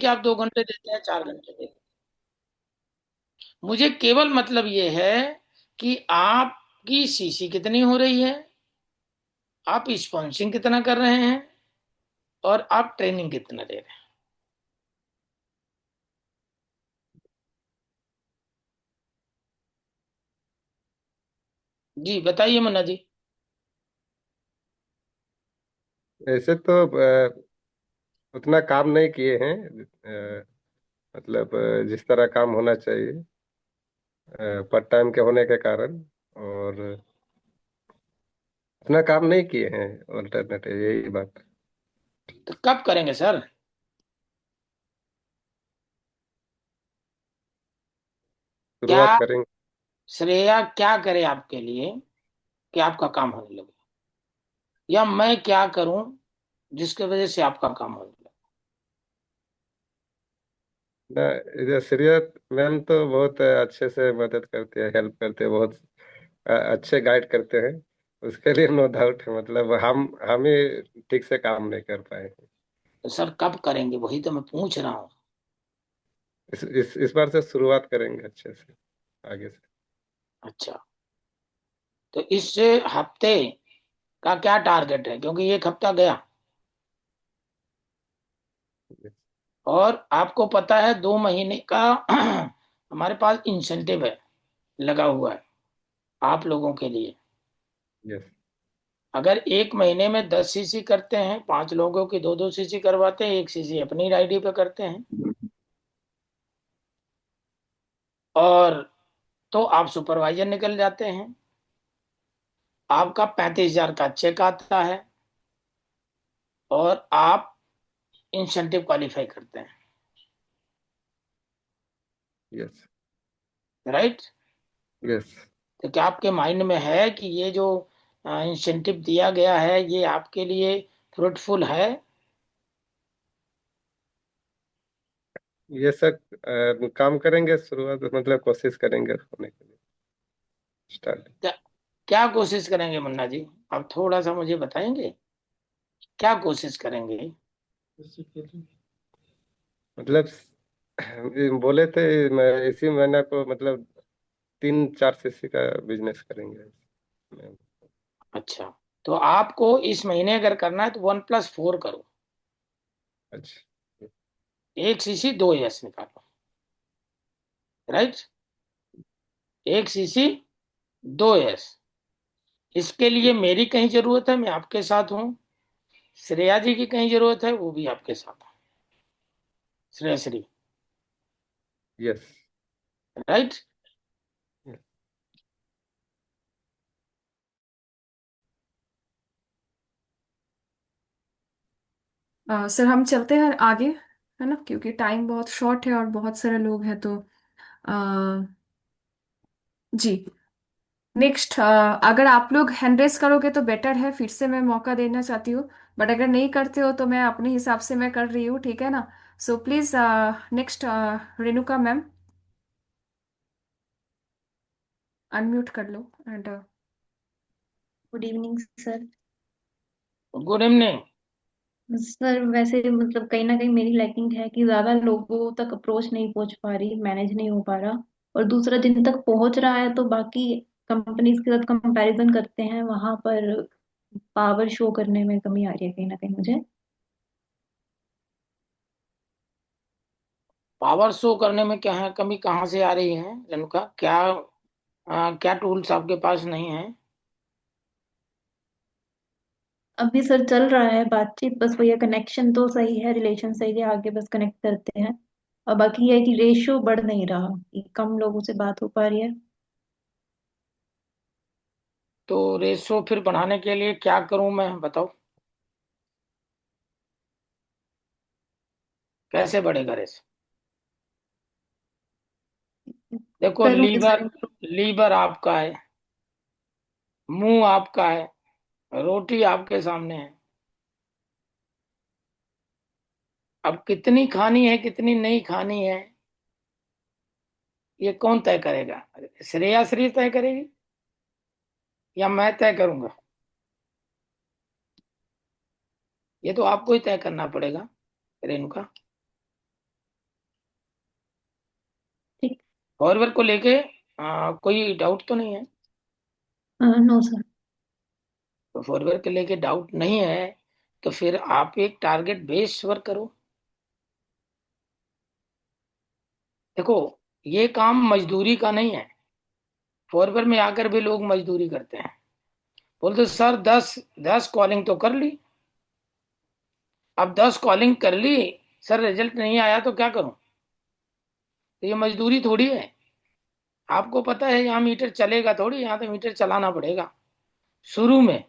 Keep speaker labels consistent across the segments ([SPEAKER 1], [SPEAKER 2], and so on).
[SPEAKER 1] कि आप 2 घंटे देते हैं, 4 घंटे देते हैं। मुझे केवल मतलब ये है कि आपकी सीसी कितनी हो रही है, आप स्पॉन्सिंग कितना कर रहे हैं, और आप ट्रेनिंग कितना दे रहे हैं। जी बताइए मुन्ना जी।
[SPEAKER 2] ऐसे तो उतना काम नहीं किए हैं। मतलब जिस तरह काम होना चाहिए पार्ट टाइम के होने के कारण, और उतना काम नहीं किए हैं। ऑल्टरनेटिव यही बात।
[SPEAKER 1] तो कब करेंगे सर? क्या
[SPEAKER 2] शुरुआत करेंगे।
[SPEAKER 1] श्रेया क्या करे आपके लिए कि आपका काम होने लगे, या मैं क्या करूं जिसकी वजह से आपका काम होने लगे?
[SPEAKER 2] ना, इधर सीरियस मैम तो बहुत अच्छे से मदद करते हैं, हेल्प करते हैं, बहुत अच्छे गाइड करते हैं। उसके लिए नो डाउट है, मतलब हम ही ठीक से काम नहीं कर पाए।
[SPEAKER 1] तो सर कब करेंगे, वही तो मैं पूछ रहा हूँ।
[SPEAKER 2] इस बार से शुरुआत करेंगे अच्छे से, आगे से।
[SPEAKER 1] अच्छा, तो इस हफ्ते का क्या टारगेट है, क्योंकि एक हफ्ता गया और आपको पता है 2 महीने का हमारे पास इंसेंटिव है, लगा हुआ है आप लोगों के लिए।
[SPEAKER 2] यस।
[SPEAKER 1] अगर 1 महीने में 10 सीसी करते हैं, 5 लोगों की 2-2 सीसी करवाते हैं, 1 सीसी अपनी आईडी पे करते हैं, और तो आप सुपरवाइजर निकल जाते हैं। आपका 35,000 का चेक आता है, और आप इंसेंटिव क्वालिफाई करते हैं।
[SPEAKER 2] यस।
[SPEAKER 1] राइट?
[SPEAKER 2] यस।
[SPEAKER 1] तो क्या आपके माइंड में है कि ये जो इंसेंटिव दिया गया है ये आपके लिए फ्रूटफुल है?
[SPEAKER 2] ये सब काम करेंगे, शुरुआत मतलब कोशिश करेंगे होने के लिए स्टार्ट।
[SPEAKER 1] क्या क्या कोशिश करेंगे मुन्ना जी? आप थोड़ा सा मुझे बताएंगे, क्या कोशिश करेंगे?
[SPEAKER 2] मतलब बोले थे मैं इसी महीना को मतलब 3-4 सीसी का बिजनेस करेंगे।
[SPEAKER 1] अच्छा, तो आपको इस महीने अगर करना है तो 1+4 करो।
[SPEAKER 2] अच्छा।
[SPEAKER 1] 1 सीसी 2 यस निकालो। राइट? 1 CC 2 yes. इसके लिए मेरी कहीं जरूरत है, मैं आपके साथ हूँ। श्रेया जी की कहीं जरूरत है, वो भी आपके साथ है। Shreya Shri.
[SPEAKER 2] Yes.
[SPEAKER 1] Right?
[SPEAKER 3] Sir हम चलते हैं आगे, है ना, क्योंकि टाइम बहुत शॉर्ट है और बहुत सारे लोग हैं तो जी। नेक्स्ट, अगर आप लोग हैंड रेस करोगे तो बेटर है, फिर से मैं मौका देना चाहती हूँ। बट अगर नहीं करते हो तो मैं अपने हिसाब से मैं कर रही हूँ, ठीक है ना। So please next, Renuka ma'am, unmute कर लो and
[SPEAKER 4] good evening sir.
[SPEAKER 1] Good evening.
[SPEAKER 4] Sir वैसे मतलब कहीं ना कहीं मेरी लैकिंग है कि ज्यादा लोगों तक अप्रोच नहीं पहुंच पा रही, मैनेज नहीं हो पा रहा। और दूसरा, जिन तक पहुंच रहा है तो बाकी कंपनीज के साथ कंपैरिजन करते हैं, वहां पर पावर शो करने में कमी आ रही है कहीं ना कहीं मुझे।
[SPEAKER 1] पावर शो करने में क्या है, कमी कहाँ से आ रही है रेणुका? क्या टूल्स आपके पास नहीं है?
[SPEAKER 4] अभी सर चल रहा है बातचीत, बस भैया कनेक्शन तो सही है, रिलेशन सही है, आगे बस कनेक्ट करते हैं। और बाकी ये है कि रेशियो बढ़ नहीं रहा, कि कम लोगों से बात हो पा रही है।
[SPEAKER 1] तो रेशो फिर बढ़ाने के लिए क्या करूं मैं, बताओ? कैसे बढ़ेगा रेशो? देखो,
[SPEAKER 4] करूंगी सर
[SPEAKER 1] लीवर
[SPEAKER 4] improve।
[SPEAKER 1] लीवर आपका है, मुंह आपका है, रोटी आपके सामने है। अब कितनी खानी है कितनी नहीं खानी है, ये कौन तय करेगा? श्रेया श्री तय करेगी या मैं तय करूंगा? ये तो आपको ही तय करना पड़ेगा रेणुका। फॉरवर्ड को लेके कोई डाउट तो नहीं है?
[SPEAKER 4] No sir.
[SPEAKER 1] तो फॉरवर्ड के लेके डाउट नहीं है, तो फिर आप एक टारगेट बेस्ड वर्क करो। देखो, ये काम मजदूरी का नहीं है। फॉरवर्ड में आकर भी लोग मजदूरी करते हैं, बोलते सर 10 कॉलिंग तो कर ली। अब 10 कॉलिंग कर ली, सर रिजल्ट नहीं आया तो क्या करूं? तो ये मजदूरी थोड़ी है। आपको पता है यहाँ मीटर चलेगा थोड़ी, यहाँ तो मीटर चलाना पड़ेगा शुरू में।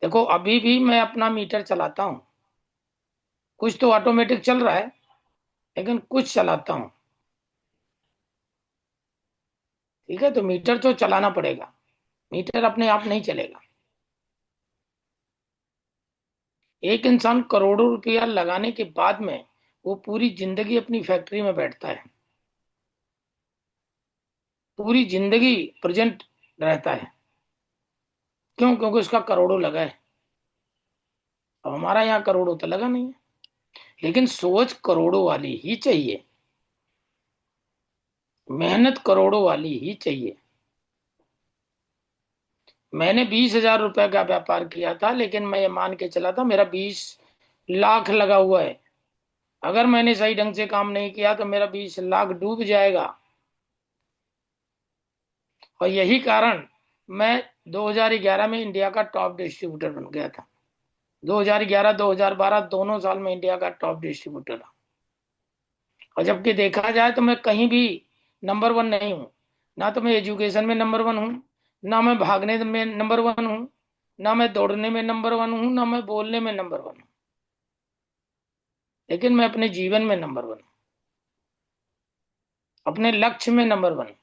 [SPEAKER 1] देखो, अभी भी मैं अपना मीटर चलाता हूँ, कुछ तो ऑटोमेटिक चल रहा है, लेकिन कुछ चलाता हूँ। ठीक है, तो मीटर तो चलाना पड़ेगा, मीटर अपने आप नहीं चलेगा। एक इंसान करोड़ों रुपया लगाने के बाद में वो पूरी जिंदगी अपनी फैक्ट्री में बैठता है, पूरी जिंदगी प्रेजेंट रहता है। क्यों? क्योंकि उसका करोड़ों लगा है। अब हमारा यहाँ करोड़ों तो लगा नहीं है, लेकिन सोच करोड़ों वाली ही चाहिए, मेहनत करोड़ों वाली ही चाहिए। मैंने 20,000 रुपए का व्यापार किया था, लेकिन मैं ये मान के चला था मेरा 20 लाख लगा हुआ है। अगर मैंने सही ढंग से काम नहीं किया तो मेरा 20 लाख डूब जाएगा। और यही कारण मैं 2011 में इंडिया का टॉप डिस्ट्रीब्यूटर बन गया था। 2011 2012 दोनों साल में इंडिया का टॉप डिस्ट्रीब्यूटर था। और जबकि देखा जाए तो मैं कहीं भी नंबर वन नहीं हूँ। ना तो मैं एजुकेशन में नंबर वन हूँ, ना मैं भागने में नंबर वन हूँ, ना मैं दौड़ने में नंबर वन हूँ, ना मैं बोलने में नंबर वन हूँ। लेकिन मैं अपने जीवन में नंबर वन हूँ, अपने लक्ष्य में नंबर वन हूँ।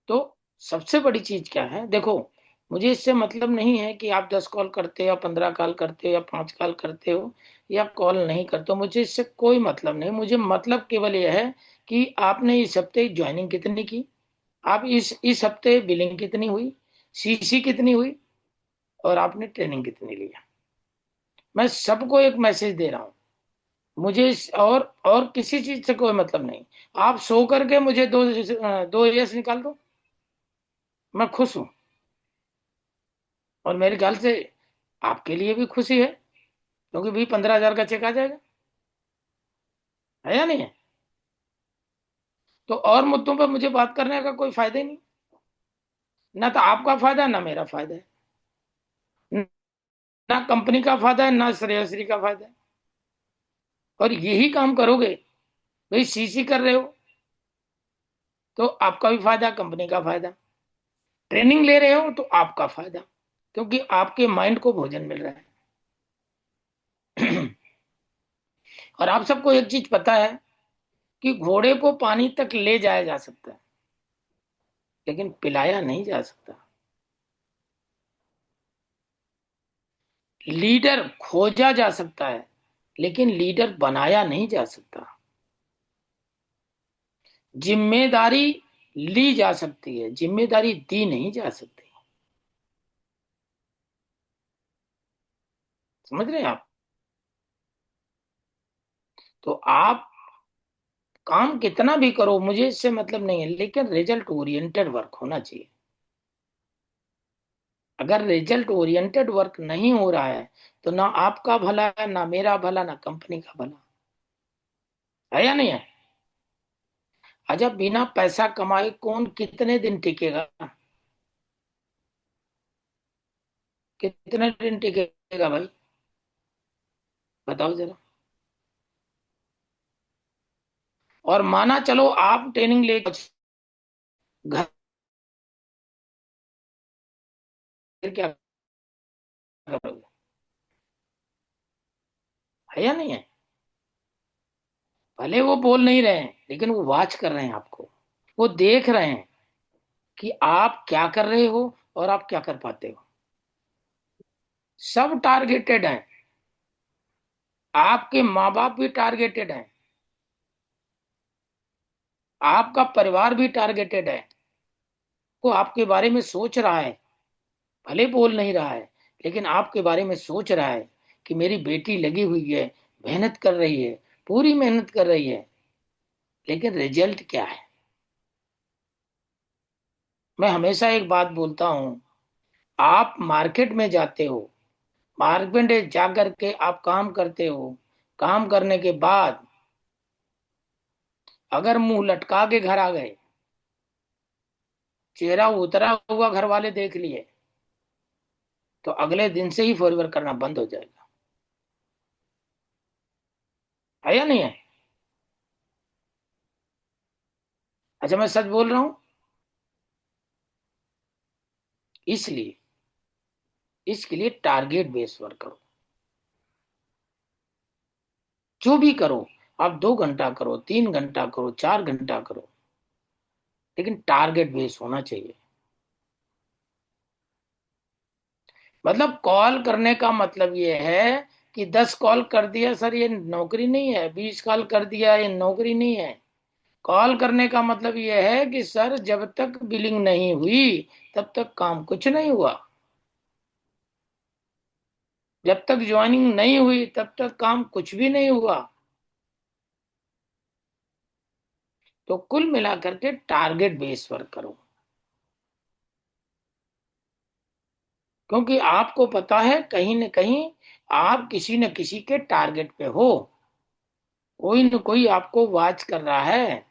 [SPEAKER 1] तो सबसे बड़ी चीज क्या है? देखो, मुझे इससे मतलब नहीं है कि आप 10 कॉल करते हो या 15 कॉल करते हो या 5 कॉल करते हो या कॉल नहीं करते हो, मुझे इससे कोई मतलब नहीं। मुझे मतलब केवल यह है कि आपने इस हफ्ते ज्वाइनिंग कितनी की, आप इस हफ्ते बिलिंग कितनी हुई, सीसी कितनी हुई, और आपने ट्रेनिंग कितनी लिया। मैं सबको एक मैसेज दे रहा हूँ। मुझे और किसी चीज से कोई मतलब नहीं। आप सो करके मुझे दो यस निकाल दो, मैं खुश हूं। और मेरे ख्याल से आपके लिए भी खुशी है, क्योंकि भी 15,000 का चेक आ जाएगा, है या नहीं है? तो और मुद्दों पर मुझे बात करने का कोई फायदा ही नहीं। ना तो आपका फायदा है, ना मेरा फायदा है, ना कंपनी का फायदा है, ना श्रेयश्री का फायदा है। और यही काम करोगे, भाई सीसी कर रहे हो तो आपका भी फायदा, कंपनी का फायदा। ट्रेनिंग ले रहे हो तो आपका फायदा, क्योंकि आपके माइंड को भोजन मिल रहा है। और आप सबको एक चीज पता है कि घोड़े को पानी तक ले जाया जा सकता है, लेकिन पिलाया नहीं जा सकता। लीडर खोजा जा सकता है, लेकिन लीडर बनाया नहीं जा सकता। जिम्मेदारी ली जा सकती है, जिम्मेदारी दी नहीं जा सकती। समझ रहे हैं आप? तो आप काम कितना भी करो, मुझे इससे मतलब नहीं है, लेकिन रिजल्ट ओरिएंटेड वर्क होना चाहिए। अगर रिजल्ट ओरिएंटेड वर्क नहीं हो रहा है, तो ना आपका भला है, ना मेरा भला, ना कंपनी का भला, है या नहीं है? अच्छा, बिना पैसा कमाए कौन कितने दिन टिकेगा? कितने दिन टिकेगा भाई, बताओ जरा। और माना चलो आप ट्रेनिंग ले घर, फिर क्या करोगे? है या नहीं है? भले वो बोल नहीं रहे हैं, लेकिन वो वॉच कर रहे हैं आपको, वो देख रहे हैं कि आप क्या कर रहे हो और आप क्या कर पाते हो। सब टारगेटेड हैं, आपके माँ बाप भी टारगेटेड हैं, आपका परिवार भी टारगेटेड है। वो आपके बारे में सोच रहा है, भले बोल नहीं रहा है, लेकिन आपके बारे में सोच रहा है कि मेरी बेटी लगी हुई है, मेहनत कर रही है, पूरी मेहनत कर रही है, लेकिन रिजल्ट क्या है? मैं हमेशा एक बात बोलता हूं, आप मार्केट में जाते हो, मार्केट में जा करके आप काम करते हो, काम करने के बाद अगर मुंह लटका के घर आ गए, चेहरा उतरा हुआ घर वाले देख लिए, तो अगले दिन से ही फॉरवर्ड करना बंद हो जाएगा। है या नहीं है? अच्छा, मैं सच बोल रहा हूं। इसलिए इसके लिए टारगेट बेस वर्क करो। जो भी करो, आप 2 घंटा करो, 3 घंटा करो, 4 घंटा करो, लेकिन टारगेट बेस होना चाहिए। मतलब कॉल करने का मतलब ये है कि 10 कॉल कर दिया सर, ये नौकरी नहीं है। 20 कॉल कर दिया, ये नौकरी नहीं है। कॉल करने का मतलब ये है कि सर जब तक बिलिंग नहीं हुई तब तक काम कुछ नहीं हुआ, जब तक ज्वाइनिंग नहीं हुई तब तक काम कुछ भी नहीं हुआ। तो कुल मिलाकर के टारगेट बेस वर्क करो, क्योंकि आपको पता है कहीं न कहीं आप किसी न किसी के टारगेट पे हो। कोई न कोई आपको वॉच कर रहा है।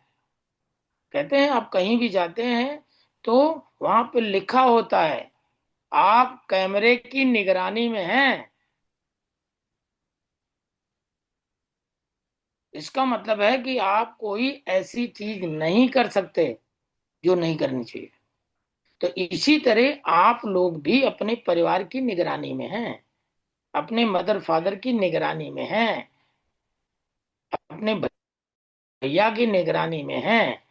[SPEAKER 1] कहते हैं आप कहीं भी जाते हैं तो वहां पे लिखा होता है, आप कैमरे की निगरानी में हैं। इसका मतलब है कि आप कोई ऐसी चीज नहीं कर सकते जो नहीं करनी चाहिए। तो इसी तरह आप लोग भी अपने परिवार की निगरानी में हैं, अपने मदर फादर की निगरानी में हैं, अपने भैया की निगरानी में हैं।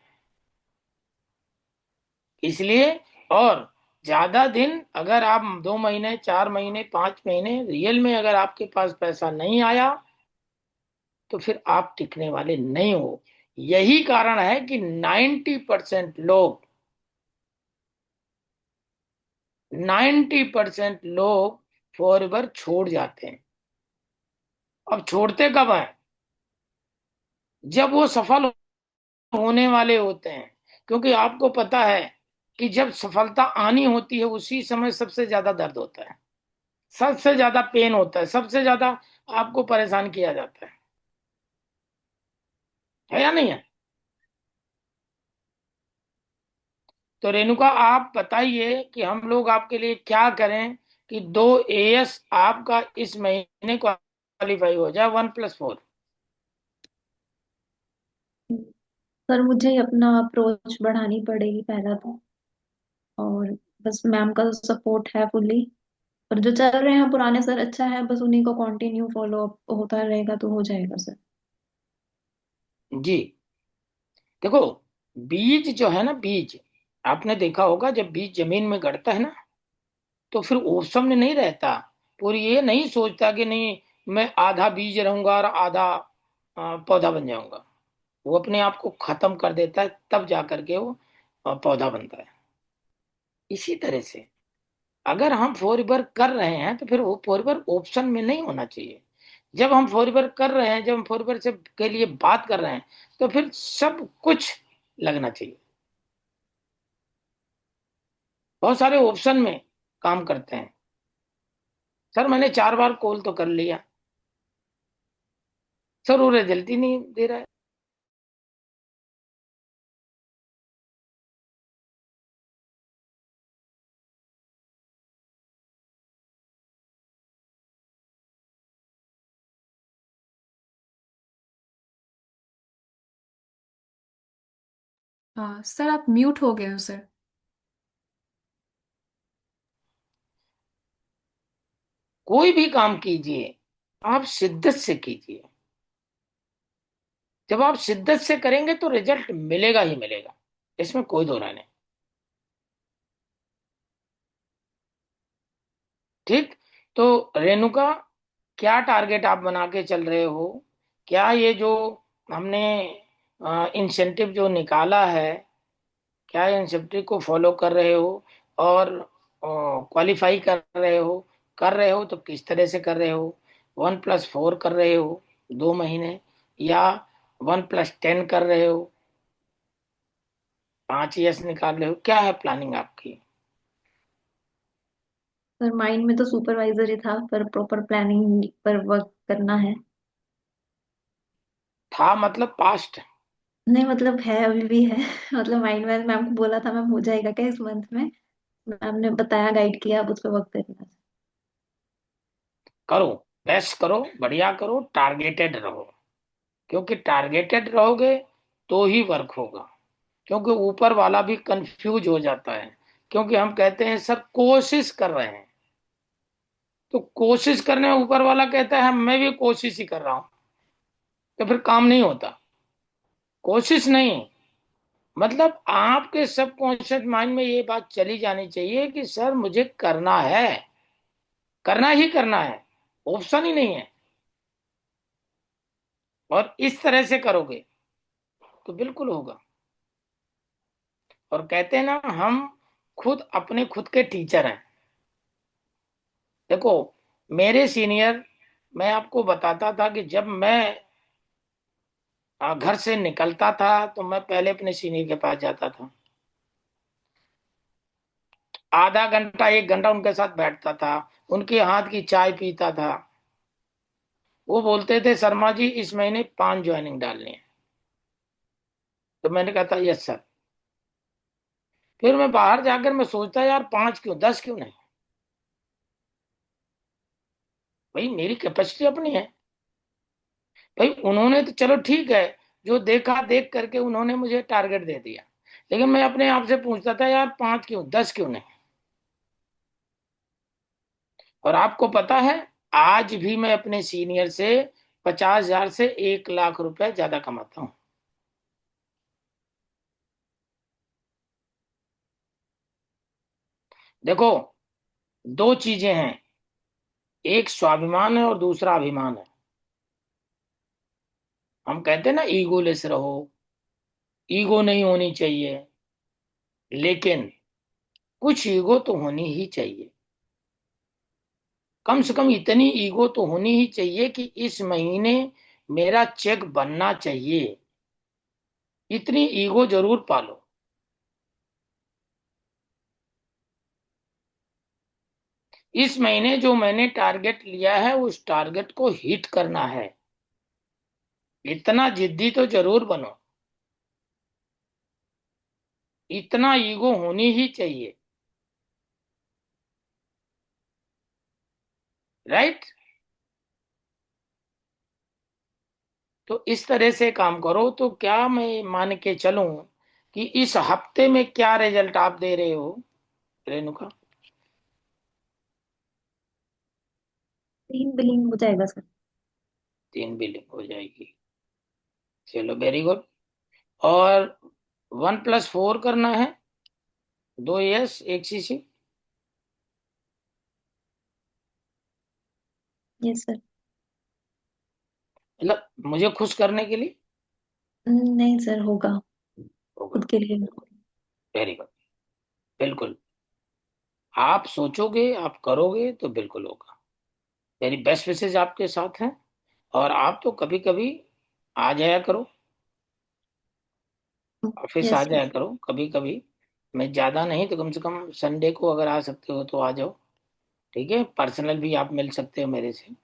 [SPEAKER 1] इसलिए, और ज्यादा दिन अगर आप 2 महीने, 4 महीने, 5 महीने रियल में अगर आपके पास पैसा नहीं आया तो फिर आप टिकने वाले नहीं हो। यही कारण है कि 90% लोग फॉरएवर छोड़ जाते हैं। अब छोड़ते कब हैं? जब वो सफल होने वाले होते हैं। क्योंकि आपको पता है कि जब सफलता आनी होती है उसी समय सबसे ज्यादा दर्द होता है, सबसे ज्यादा पेन होता है, सबसे ज्यादा आपको परेशान किया जाता है या नहीं है? तो रेणुका, आप बताइए कि हम लोग आपके लिए क्या करें कि 2 AS आपका इस महीने क्वालिफाई हो जाए, 1+4।
[SPEAKER 4] सर मुझे अपना अप्रोच बढ़ानी पड़ेगी पहला तो, और बस मैम का सपोर्ट है फुल्ली। और जो चल रहे हैं पुराने सर अच्छा है, बस उन्हीं को कंटिन्यू फॉलो अप होता रहेगा तो हो जाएगा सर।
[SPEAKER 1] जी, देखो, बीज जो है ना, बीज आपने देखा होगा, जब बीज जमीन में गड़ता है ना तो फिर ओसम में नहीं रहता। पूरी ये नहीं सोचता कि नहीं मैं आधा बीज रहूंगा और आधा पौधा बन जाऊंगा। वो अपने आप को खत्म कर देता है, तब जा करके वो पौधा बनता है। इसी तरह से अगर हम फॉरएवर कर रहे हैं तो फिर वो फॉरएवर ऑप्शन में नहीं होना चाहिए। जब हम फॉरएवर कर रहे हैं, जब हम फॉरएवर से के लिए बात कर रहे हैं, तो फिर सब कुछ लगना चाहिए। बहुत सारे ऑप्शन में काम करते हैं। सर मैंने 4 बार कॉल तो कर लिया, सर वो रिजल्ट ही नहीं दे रहा है।
[SPEAKER 3] हाँ सर, आप म्यूट हो गए हो सर।
[SPEAKER 1] कोई भी काम कीजिए, आप शिद्दत से कीजिए। जब आप शिद्दत से करेंगे तो रिजल्ट मिलेगा ही मिलेगा, इसमें कोई दो राय नहीं। ठीक। तो रेणुका, क्या टारगेट आप बना के चल रहे हो? क्या ये जो हमने इंसेंटिव जो निकाला है, क्या इंसेंटिव को फॉलो कर रहे हो और क्वालिफाई कर रहे हो? कर रहे हो तो किस तरह से कर रहे हो? 1+4 कर रहे हो 2 महीने, या 1+10 कर रहे हो, 5 ईयर्स निकाल रहे हो, क्या है प्लानिंग आपकी?
[SPEAKER 4] सर माइंड में तो सुपरवाइजर ही था, पर प्रॉपर प्लानिंग पर वर्क करना है।
[SPEAKER 1] था मतलब पास्ट?
[SPEAKER 4] नहीं मतलब है, अभी भी है। मतलब माइंड में मैम को बोला था, मैम हो जाएगा क्या इस मंथ में। मैम ने बताया, गाइड किया, अब उस पर वर्क करना है।
[SPEAKER 1] करो, बेस्ट करो, बढ़िया करो, टारगेटेड रहो, क्योंकि टारगेटेड रहोगे तो ही वर्क होगा। क्योंकि ऊपर वाला भी कंफ्यूज हो जाता है, क्योंकि हम कहते हैं सर कोशिश कर रहे हैं, तो कोशिश करने में ऊपर वाला कहता है मैं भी कोशिश ही कर रहा हूं, तो फिर काम नहीं होता। कोशिश नहीं, मतलब आपके सबकॉन्शियस माइंड में ये बात चली जानी चाहिए कि सर मुझे करना है, करना ही करना है, ऑप्शन ही नहीं है। और इस तरह से करोगे तो बिल्कुल होगा। और कहते हैं ना, हम खुद अपने खुद के टीचर हैं। देखो, मेरे सीनियर, मैं आपको बताता था कि जब मैं घर से निकलता था तो मैं पहले अपने सीनियर के पास जाता था, आधा घंटा 1 घंटा उनके साथ बैठता था, उनके हाथ की चाय पीता था। वो बोलते थे शर्मा जी इस महीने 5 ज्वाइनिंग डालनी है, तो मैंने कहा था यस सर। फिर मैं बाहर जाकर मैं सोचता यार 5 क्यों, 10 क्यों नहीं? भाई मेरी कैपेसिटी अपनी है। भाई उन्होंने तो चलो ठीक है, जो देखा देख करके उन्होंने मुझे टारगेट दे दिया, लेकिन मैं अपने आप से पूछता था यार 5 क्यों, 10 क्यों नहीं? और आपको पता है, आज भी मैं अपने सीनियर से 50,000 से 1 लाख रुपए ज्यादा कमाता हूँ। देखो, दो चीजें हैं, एक स्वाभिमान है और दूसरा अभिमान है। हम कहते हैं ना ईगोलेस रहो, ईगो नहीं होनी चाहिए, लेकिन कुछ ईगो तो होनी ही चाहिए। कम से कम इतनी ईगो तो होनी ही चाहिए कि इस महीने मेरा चेक बनना चाहिए। इतनी ईगो जरूर पालो। इस महीने जो मैंने टारगेट लिया है उस टारगेट को हिट करना है, इतना जिद्दी तो जरूर बनो। इतना ईगो होनी ही चाहिए, राइट? तो इस तरह से काम करो तो क्या मैं मान के चलूं कि इस हफ्ते में क्या रिजल्ट आप दे रहे हो रेणुका?
[SPEAKER 4] 3 बिलिंग हो जाएगा सर।
[SPEAKER 1] 3 बिलियन हो जाएगी, चलो वेरी गुड। और 1+4 करना है, 2 यस 1 सीसी।
[SPEAKER 4] Yes sir.
[SPEAKER 1] मतलब मुझे खुश करने के लिए?
[SPEAKER 4] नहीं सर, होगा।
[SPEAKER 1] होगा,
[SPEAKER 4] खुद के लिए।
[SPEAKER 1] वेरी गुड, बिल्कुल। आप सोचोगे, आप करोगे तो बिल्कुल होगा। मेरी बेस्ट विशेष आपके साथ हैं। और आप तो कभी कभी आ जाया करो, ऑफिस आ
[SPEAKER 4] यस
[SPEAKER 1] जाया करो कभी कभी। मैं ज्यादा नहीं तो कम से कम संडे को अगर आ सकते हो तो आ जाओ, ठीक है? पर्सनल भी आप मिल सकते हो मेरे से,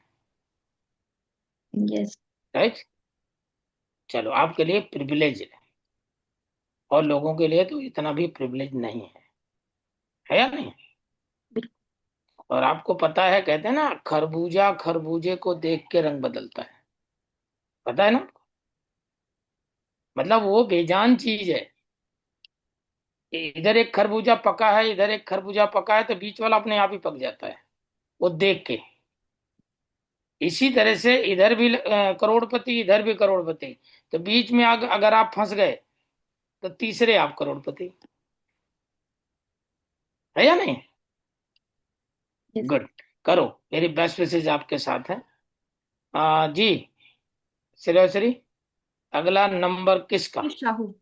[SPEAKER 4] यस।
[SPEAKER 1] राइट? चलो, आपके लिए प्रिविलेज है, और लोगों के लिए तो इतना भी प्रिविलेज नहीं है या नहीं? और आपको पता है, कहते हैं ना खरबूजा खरबूजे को देख के रंग बदलता है, पता है ना? मतलब वो बेजान चीज है। इधर एक खरबूजा पका है, इधर एक खरबूजा पका है, तो बीच वाला अपने आप ही पक जाता है वो देख के। इसी तरह से इधर भी करोड़पति, इधर भी करोड़पति, तो बीच में अगर आप फंस गए तो तीसरे आप करोड़पति, है या नहीं?
[SPEAKER 4] यस।
[SPEAKER 1] गुड, करो। मेरी बेस्ट विशेष आपके साथ है। जी, श्रेयश्री, अगला नंबर किसका?
[SPEAKER 3] Shahu.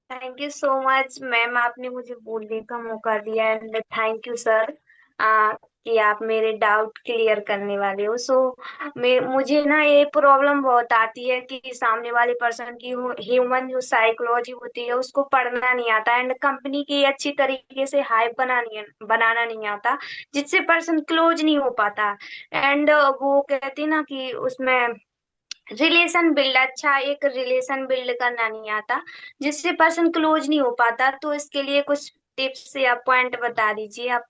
[SPEAKER 5] Thank you so much ma'am, आपने मुझे बोलने का मौका दिया एंड थैंक यू सर। कि आप मेरे डाउट क्लियर करने वाले हो। सो मैं मुझे ना ये प्रॉब्लम बहुत आती है कि सामने वाले पर्सन की ह्यूमन जो साइकोलॉजी होती है उसको पढ़ना नहीं आता, एंड कंपनी की अच्छी तरीके से हाइप बनाना नहीं आता, जिससे पर्सन क्लोज नहीं हो पाता। एंड वो कहते ना कि उसमें रिलेशन बिल्ड, अच्छा एक रिलेशन बिल्ड करना नहीं आता, जिससे पर्सन क्लोज नहीं हो पाता। तो इसके लिए कुछ टिप्स या पॉइंट बता दीजिए आप।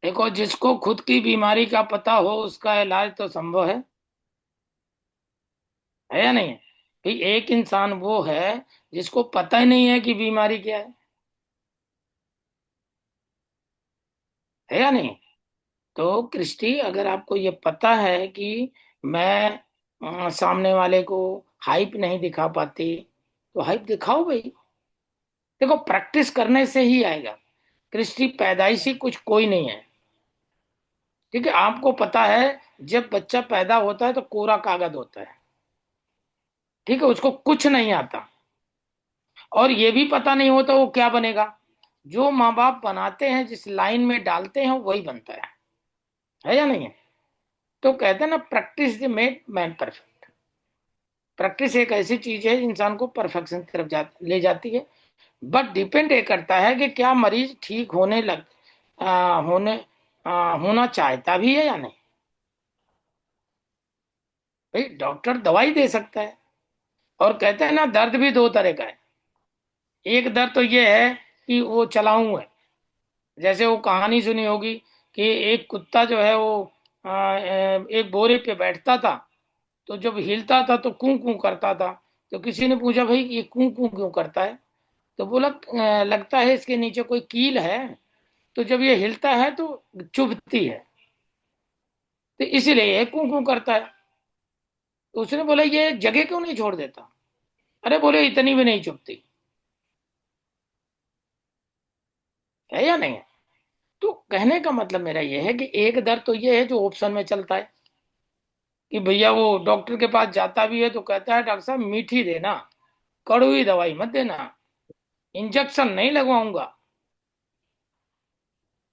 [SPEAKER 1] देखो, जिसको खुद की बीमारी का पता हो उसका इलाज तो संभव है या नहीं है? भाई, एक इंसान वो है जिसको पता ही नहीं है कि बीमारी क्या है या नहीं? तो क्रिस्टी, अगर आपको ये पता है कि मैं सामने वाले को हाइप नहीं दिखा पाती, तो हाइप दिखाओ भाई। देखो, प्रैक्टिस करने से ही आएगा। क्रिस्टी, पैदाइशी कुछ कोई नहीं है। ठीक है, आपको पता है, जब बच्चा पैदा होता है तो कोरा कागज होता है। ठीक है, उसको कुछ नहीं आता, और ये भी पता नहीं होता वो क्या बनेगा। जो माँ बाप बनाते हैं, जिस लाइन में डालते हैं, वही बनता है या नहीं है? तो कहते हैं ना, practice the made man perfect. Practice एक ऐसी चीज है इंसान को परफेक्शन की तरफ ले जाती है। बट डिपेंड ये करता है कि क्या मरीज ठीक होने लग होने होना चाहता भी है या नहीं। भाई, डॉक्टर दवाई दे सकता है, और कहते हैं ना, दर्द भी दो तरह का है। एक दर्द तो ये है कि वो चलाऊं है। जैसे वो कहानी सुनी होगी कि एक कुत्ता जो है वो एक बोरे पे बैठता था, तो जब हिलता था तो कूं कूं करता था। तो किसी ने पूछा, भाई ये कूं कूं क्यों करता है? तो बोला, लगता है इसके नीचे कोई कील है, तो जब ये हिलता है तो चुभती है, तो इसीलिए ये कूं कूं करता है। तो उसने बोला, ये जगह क्यों नहीं छोड़ देता? अरे बोले, इतनी भी नहीं चुभती। है या नहीं है? तो कहने का मतलब मेरा ये है कि एक दर्द तो ये है जो ऑप्शन में चलता है, कि भैया वो डॉक्टर के पास जाता भी है तो कहता है, डॉक्टर साहब मीठी देना, कड़वी दवाई मत देना, इंजेक्शन नहीं लगवाऊंगा।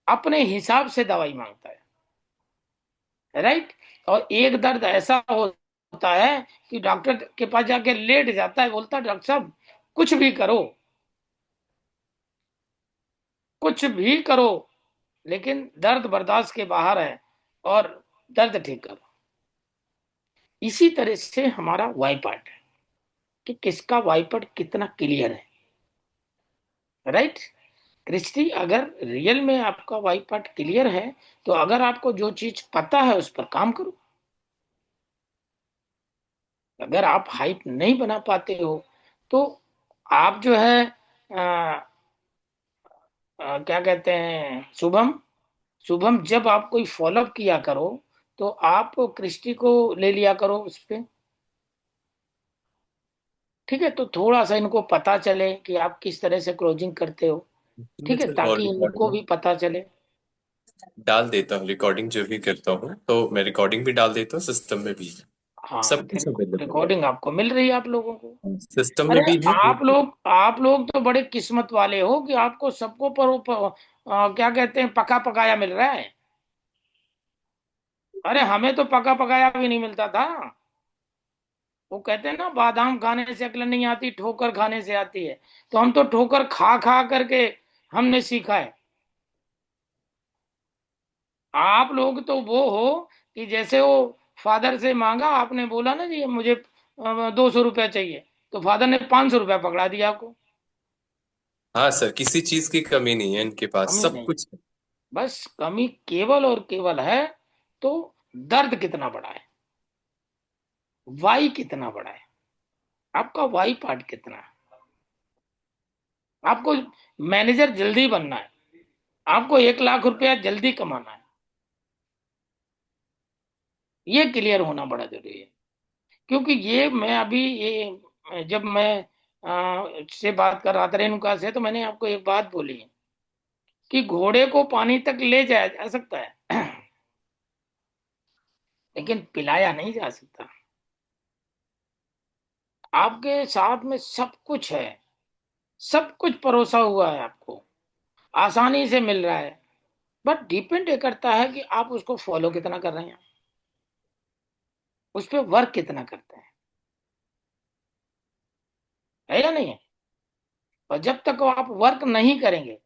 [SPEAKER 1] अपने हिसाब से दवाई मांगता है, राइट? और एक दर्द ऐसा होता है कि डॉक्टर के पास जाके लेट जाता है, बोलता है, डॉक्टर साहब कुछ भी करो, कुछ भी करो, लेकिन दर्द बर्दाश्त के बाहर है, और दर्द ठीक करो। इसी तरह से हमारा वाई पार्ट है, कि किसका वाई पार्ट कितना क्लियर है, राइट? क्रिस्टी, अगर रियल में आपका वाई पार्ट क्लियर है, तो अगर आपको जो चीज पता है उस पर काम करो। अगर आप हाइप नहीं बना पाते हो, तो आप जो है क्या कहते हैं, शुभम, शुभम, जब आप कोई फॉलोअप किया करो, तो आप क्रिस्टी को ले लिया करो उस पे। ठीक है, तो थोड़ा सा इनको पता चले कि आप किस तरह से क्लोजिंग करते हो।
[SPEAKER 6] मैं
[SPEAKER 1] ठीक है,
[SPEAKER 6] सर और
[SPEAKER 1] ताकि इनको
[SPEAKER 6] रिकॉर्डिंग
[SPEAKER 1] भी पता चले।
[SPEAKER 6] डाल देता हूँ, रिकॉर्डिंग जो भी करता हूँ तो मैं रिकॉर्डिंग भी डाल देता हूँ, सिस्टम में भी
[SPEAKER 1] हाँ,
[SPEAKER 6] सब कुछ अवेलेबल है।
[SPEAKER 1] रिकॉर्डिंग आपको मिल रही है आप लोगों को।
[SPEAKER 6] सिस्टम
[SPEAKER 1] अरे,
[SPEAKER 6] में भी है।
[SPEAKER 1] आप लोग तो बड़े किस्मत वाले हो कि आपको सबको क्या कहते हैं, पका पकाया मिल रहा है। अरे, हमें तो पका पकाया भी नहीं मिलता था। वो कहते हैं ना, बादाम खाने से अकल नहीं आती, ठोकर खाने से आती है। तो हम तो ठोकर खा खा करके हमने सीखा है। आप लोग तो वो हो कि जैसे वो फादर से मांगा, आपने बोला ना जी मुझे 200 रुपया चाहिए, तो फादर ने 500 रुपया पकड़ा दिया आपको।
[SPEAKER 6] हाँ सर, किसी चीज की कमी नहीं है इनके पास,
[SPEAKER 1] कमी
[SPEAKER 6] सब
[SPEAKER 1] नहीं,
[SPEAKER 6] कुछ है।
[SPEAKER 1] बस कमी केवल और केवल है, तो दर्द कितना बड़ा है, वाई कितना बड़ा है, आपका वाई पार्ट कितना है। आपको मैनेजर जल्दी बनना है, आपको 1 लाख रुपया जल्दी कमाना है, ये क्लियर होना बड़ा जरूरी है। क्योंकि ये मैं अभी ये जब मैं से बात कर रहा था रेणुका से, तो मैंने आपको एक बात बोली कि घोड़े को पानी तक ले जाया जा सकता है लेकिन पिलाया नहीं जा सकता। आपके साथ में सब कुछ है, सब कुछ परोसा हुआ है, आपको आसानी से मिल रहा है, बट डिपेंड ये करता है कि आप उसको फॉलो कितना कर रहे हैं, उस पर वर्क कितना करते हैं, है या नहीं है। और जब तक आप वर्क नहीं करेंगे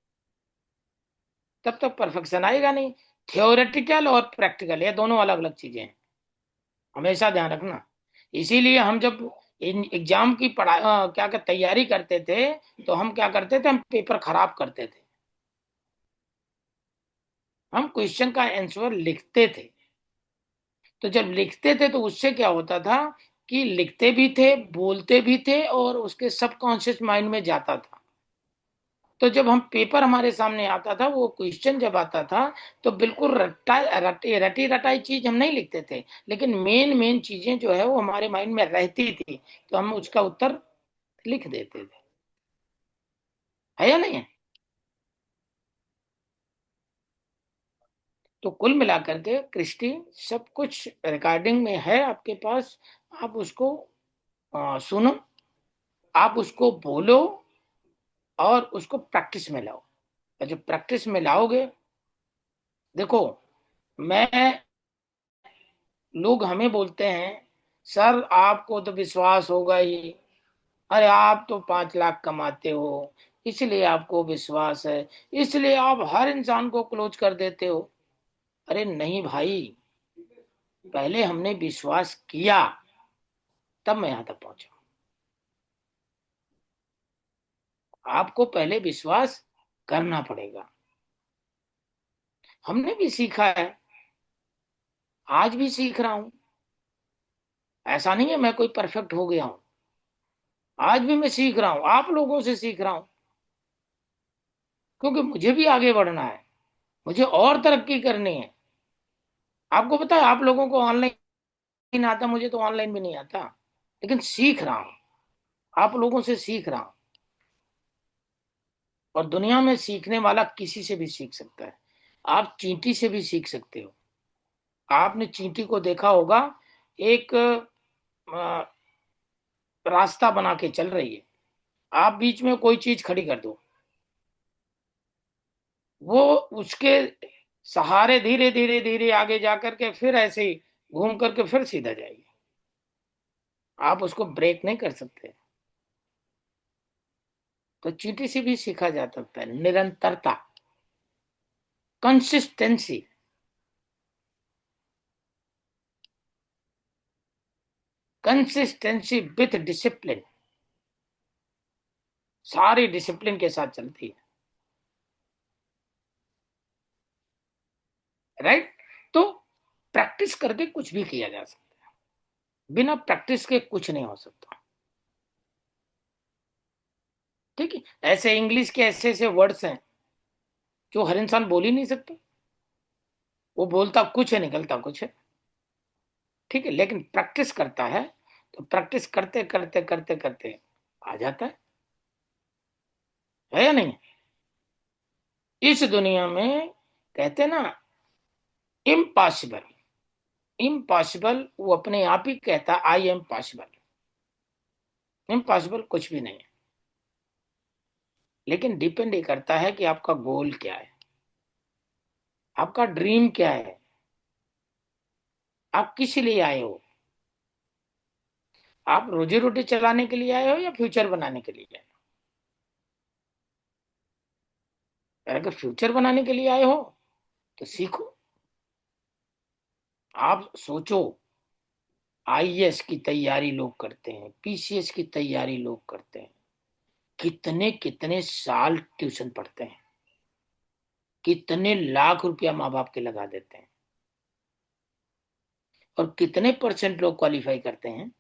[SPEAKER 1] तब तक परफेक्शन आएगा नहीं। थियोरेटिकल और प्रैक्टिकल ये दोनों अलग अलग चीजें हैं, हमेशा ध्यान रखना। इसीलिए हम जब इन एग्जाम की पढ़ाई क्या क्या तैयारी करते थे, तो हम क्या करते थे, हम पेपर खराब करते थे, हम क्वेश्चन का आंसर लिखते थे। तो जब लिखते थे तो उससे क्या होता था कि लिखते भी थे, बोलते भी थे, और उसके सबकॉन्शियस माइंड में जाता था। तो जब हम पेपर हमारे सामने आता था, वो क्वेश्चन जब आता था, तो बिल्कुल रटी रटाई चीज हम नहीं लिखते थे, लेकिन मेन मेन चीजें जो है वो हमारे माइंड में रहती थी, तो हम उसका उत्तर लिख देते थे, है या नहीं है। तो कुल मिलाकर के क्रिस्टी, सब कुछ रिकॉर्डिंग में है आपके पास, आप उसको सुनो, आप उसको बोलो, और उसको प्रैक्टिस में लाओ। और जब प्रैक्टिस में लाओगे, देखो, मैं, लोग हमें बोलते हैं, सर आपको तो विश्वास होगा ही, अरे आप तो 5 लाख कमाते हो, इसलिए आपको विश्वास है, इसलिए आप हर इंसान को क्लोज कर देते हो। अरे नहीं भाई, पहले हमने विश्वास किया, तब मैं यहां तक पहुंचा। आपको पहले विश्वास करना पड़ेगा। हमने भी सीखा है, आज भी सीख रहा हूं, ऐसा नहीं है मैं कोई परफेक्ट हो गया हूं, आज भी मैं सीख रहा हूं, आप लोगों से सीख रहा हूं, क्योंकि मुझे भी आगे बढ़ना है, मुझे और तरक्की करनी है। आपको पता है, आप लोगों को ऑनलाइन आता, मुझे तो ऑनलाइन भी नहीं आता, लेकिन सीख रहा हूं, आप लोगों से सीख रहा हूं। और दुनिया में सीखने वाला किसी से भी सीख सकता है, आप चींटी से भी सीख सकते हो। आपने चींटी को देखा होगा, एक रास्ता बना के चल रही है, आप बीच में कोई चीज खड़ी कर दो, वो उसके सहारे धीरे धीरे धीरे आगे जाकर के फिर ऐसे ही घूम करके फिर सीधा जाएगी, आप उसको ब्रेक नहीं कर सकते। तो चींटी से भी सीखा जा सकता है, निरंतरता, कंसिस्टेंसी, कंसिस्टेंसी विथ डिसिप्लिन, सारी डिसिप्लिन के साथ चलती है, राइट। तो प्रैक्टिस करके कुछ भी किया जा सकता है, बिना प्रैक्टिस के कुछ नहीं हो सकता। ठीक है, ऐसे इंग्लिश के ऐसे ऐसे वर्ड्स हैं जो हर इंसान बोल ही नहीं सकता, वो बोलता कुछ है, निकलता कुछ है। ठीक है, लेकिन प्रैक्टिस करता है, तो प्रैक्टिस करते करते करते करते आ जाता है या नहीं। इस दुनिया में कहते हैं ना, इम्पॉसिबल, इम्पॉसिबल वो अपने आप ही कहता, आई एम पॉसिबल। इम्पॉसिबल कुछ भी नहीं है, लेकिन डिपेंड ये करता है कि आपका गोल क्या है, आपका ड्रीम क्या है, आप किस लिए आए हो, आप रोजी रोटी चलाने के लिए आए हो या फ्यूचर बनाने के लिए आए हो। अगर फ्यूचर बनाने के लिए आए हो तो सीखो, आप सोचो, आईएएस की तैयारी लोग करते हैं, पीसीएस की तैयारी लोग करते हैं, कितने कितने साल ट्यूशन पढ़ते हैं, कितने लाख रुपया माँ बाप के लगा देते हैं, और कितने परसेंट लोग क्वालिफाई करते हैं।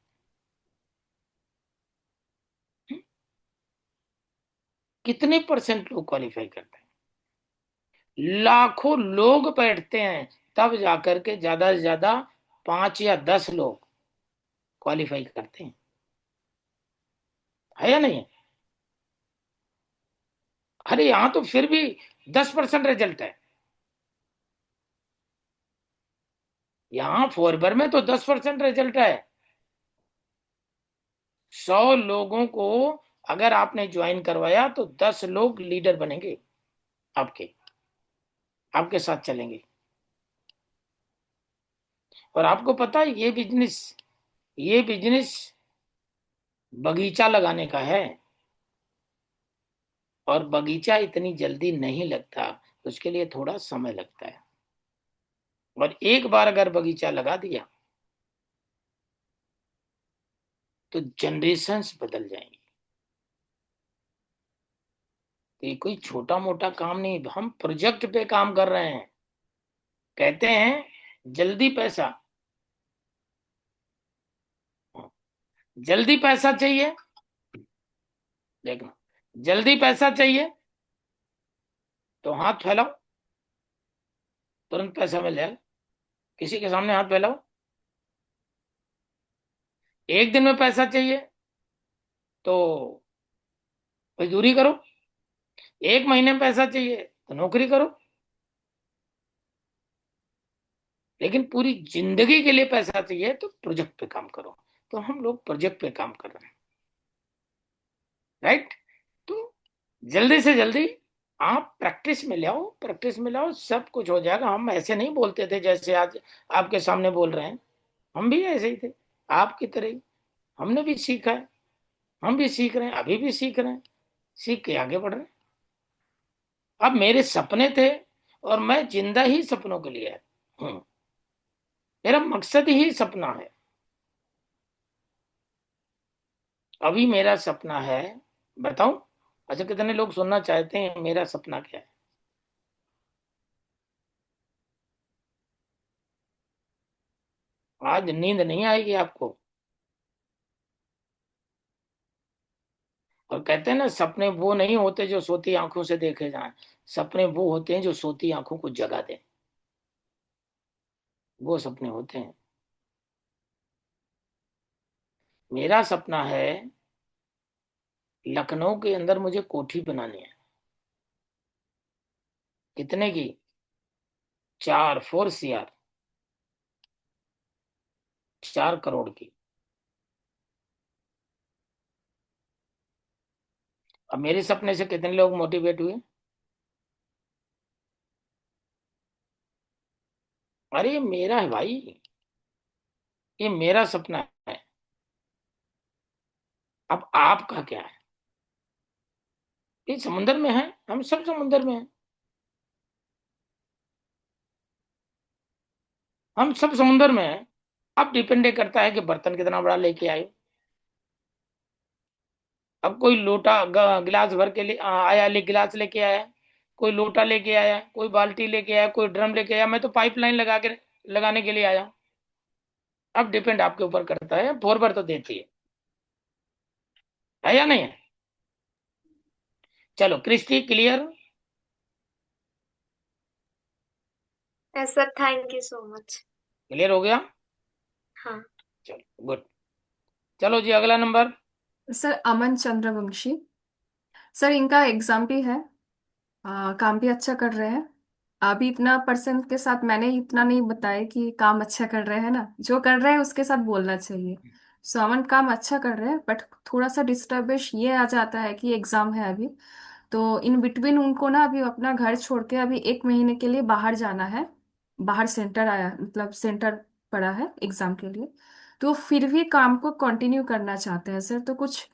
[SPEAKER 1] कितने परसेंट लोग क्वालिफाई करते हैं, लाखों लोग बैठते हैं, तब जाकर के ज्यादा से ज्यादा 5 या 10 लोग क्वालिफाई करते हैं, है या नहीं है। अरे यहां तो फिर भी 10% रिजल्ट है, यहां फॉरवर्ड में तो 10% रिजल्ट है। 100 लोगों को अगर आपने ज्वाइन करवाया तो 10 लोग लीडर बनेंगे आपके, आपके साथ चलेंगे। और आपको पता है ये बिजनेस बगीचा लगाने का है, और बगीचा इतनी जल्दी नहीं लगता, उसके लिए थोड़ा समय लगता है। और एक बार अगर बगीचा लगा दिया तो जनरेशन्स बदल जाएंगी। तो ये कोई छोटा मोटा काम नहीं, हम प्रोजेक्ट पे काम कर रहे हैं। कहते हैं जल्दी पैसा, जल्दी पैसा चाहिए, देखना, जल्दी पैसा चाहिए तो हाथ फैलाओ, तुरंत पैसा मिल जाएगा। किसी के सामने हाथ फैलाओ। एक दिन में पैसा चाहिए तो मजदूरी करो। एक महीने में पैसा चाहिए तो नौकरी करो। लेकिन पूरी जिंदगी के लिए पैसा चाहिए तो प्रोजेक्ट पे काम करो। तो हम लोग प्रोजेक्ट पे काम कर रहे हैं, राइट। तो जल्दी से जल्दी आप प्रैक्टिस में ले आओ, प्रैक्टिस में लाओ, सब कुछ हो जाएगा। हम ऐसे नहीं बोलते थे जैसे आज आपके सामने बोल रहे हैं, हम भी ऐसे ही थे, आपकी तरह ही। हमने भी सीखा है, हम भी सीख रहे हैं, अभी भी सीख रहे हैं, सीख के आगे बढ़ रहे हैं। अब मेरे सपने थे और मैं जिंदा ही सपनों के लिए हूं। मेरा मकसद ही सपना है। अभी मेरा सपना है, बताऊं? अच्छा, कितने लोग सुनना चाहते हैं मेरा सपना क्या है? आज नींद नहीं आएगी आपको। और कहते हैं ना, सपने वो नहीं होते जो सोती आंखों से देखे जाएं, सपने वो होते हैं जो सोती आंखों को जगा दें। वो सपने होते हैं। मेरा सपना है लखनऊ के अंदर मुझे कोठी बनानी है। कितने की? 4 CR, 4 करोड़ की। अब मेरे सपने से कितने लोग मोटिवेट हुए? अरे ये मेरा है भाई, ये मेरा सपना है। अब आपका क्या है? ये समुंदर में है, हम सब समुंदर में हैं। हम सब समुंदर में हैं। अब डिपेंड करता है कि बर्तन कितना बड़ा लेके आए। अब कोई लोटा गिलास भर के आया, गिलास लेके आया, कोई लोटा लेके आया, कोई बाल्टी लेके आया, कोई ड्रम लेके आया। मैं तो पाइपलाइन लगाने के लिए आया। अब डिपेंड आपके ऊपर करता है, 4 बार तो देती है या नहीं है? चलो, Christy clear?
[SPEAKER 5] Yes sir, thank you so much.
[SPEAKER 1] Clear हो गया?
[SPEAKER 5] हाँ।
[SPEAKER 1] चलो गुड। चलो जी, अगला number.
[SPEAKER 3] Sir Aman Chandravanshi. Sir इनका एग्जाम भी है, काम भी अच्छा कर रहे हैं। अभी इतना परसेंट के साथ मैंने इतना नहीं बताया कि काम अच्छा कर रहे हैं ना, जो कर रहे हैं उसके साथ बोलना चाहिए। सो अमन काम अच्छा कर रहे हैं, बट थोड़ा सा डिस्टर्बेंस ये आ जाता है कि एग्जाम है अभी। तो इन बिटवीन उनको ना अभी अपना घर छोड़ के अभी 1 महीने के लिए बाहर जाना है। बाहर सेंटर आया, मतलब सेंटर पड़ा है एग्जाम के लिए। तो फिर भी काम को कंटिन्यू करना चाहते हैं सर, तो कुछ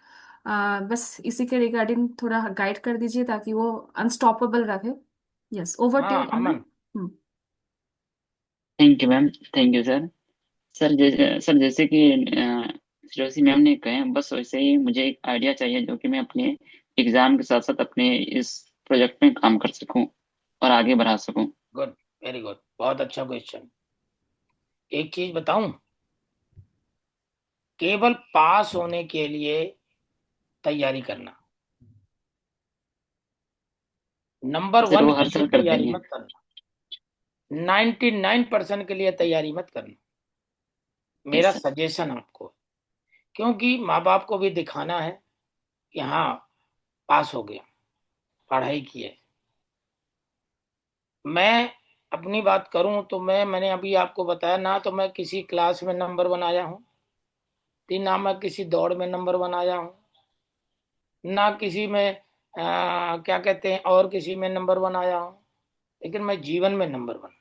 [SPEAKER 3] बस इसी के रिगार्डिंग थोड़ा गाइड कर दीजिए ताकि वो अनस्टॉपेबल रहे। यस, ओवर टू
[SPEAKER 1] हाँ
[SPEAKER 3] Aman.
[SPEAKER 1] Aman.
[SPEAKER 7] Thank you ma'am. Thank you sir. Sir जैसे कि श्रेयसी मैम ने कहे, बस वैसे ही मुझे एक आइडिया चाहिए जो कि मैं अपने एग्जाम के साथ साथ अपने इस प्रोजेक्ट में काम कर सकूं और आगे बढ़ा सकूं।
[SPEAKER 1] गुड, वेरी गुड, बहुत अच्छा क्वेश्चन। एक चीज बताऊं, केवल पास होने के लिए तैयारी करना, नंबर
[SPEAKER 7] सर
[SPEAKER 1] वन
[SPEAKER 7] वो
[SPEAKER 1] के
[SPEAKER 7] हर
[SPEAKER 1] लिए
[SPEAKER 7] साल करते
[SPEAKER 1] तैयारी
[SPEAKER 7] हैं।
[SPEAKER 1] मत करना, 99% के लिए तैयारी मत करना। मेरा
[SPEAKER 7] यस सर।
[SPEAKER 1] सजेशन आपको, क्योंकि माँ बाप को भी दिखाना है कि हाँ, पास हो गया, पढ़ाई की है। मैं अपनी बात करूं तो मैंने अभी आपको बताया ना, तो मैं किसी क्लास में नंबर बनाया हूँ, ना मैं किसी दौड़ में नंबर बनाया हूँ, ना किसी में क्या कहते हैं और किसी में नंबर बनाया हूँ। लेकिन मैं जीवन में नंबर वन।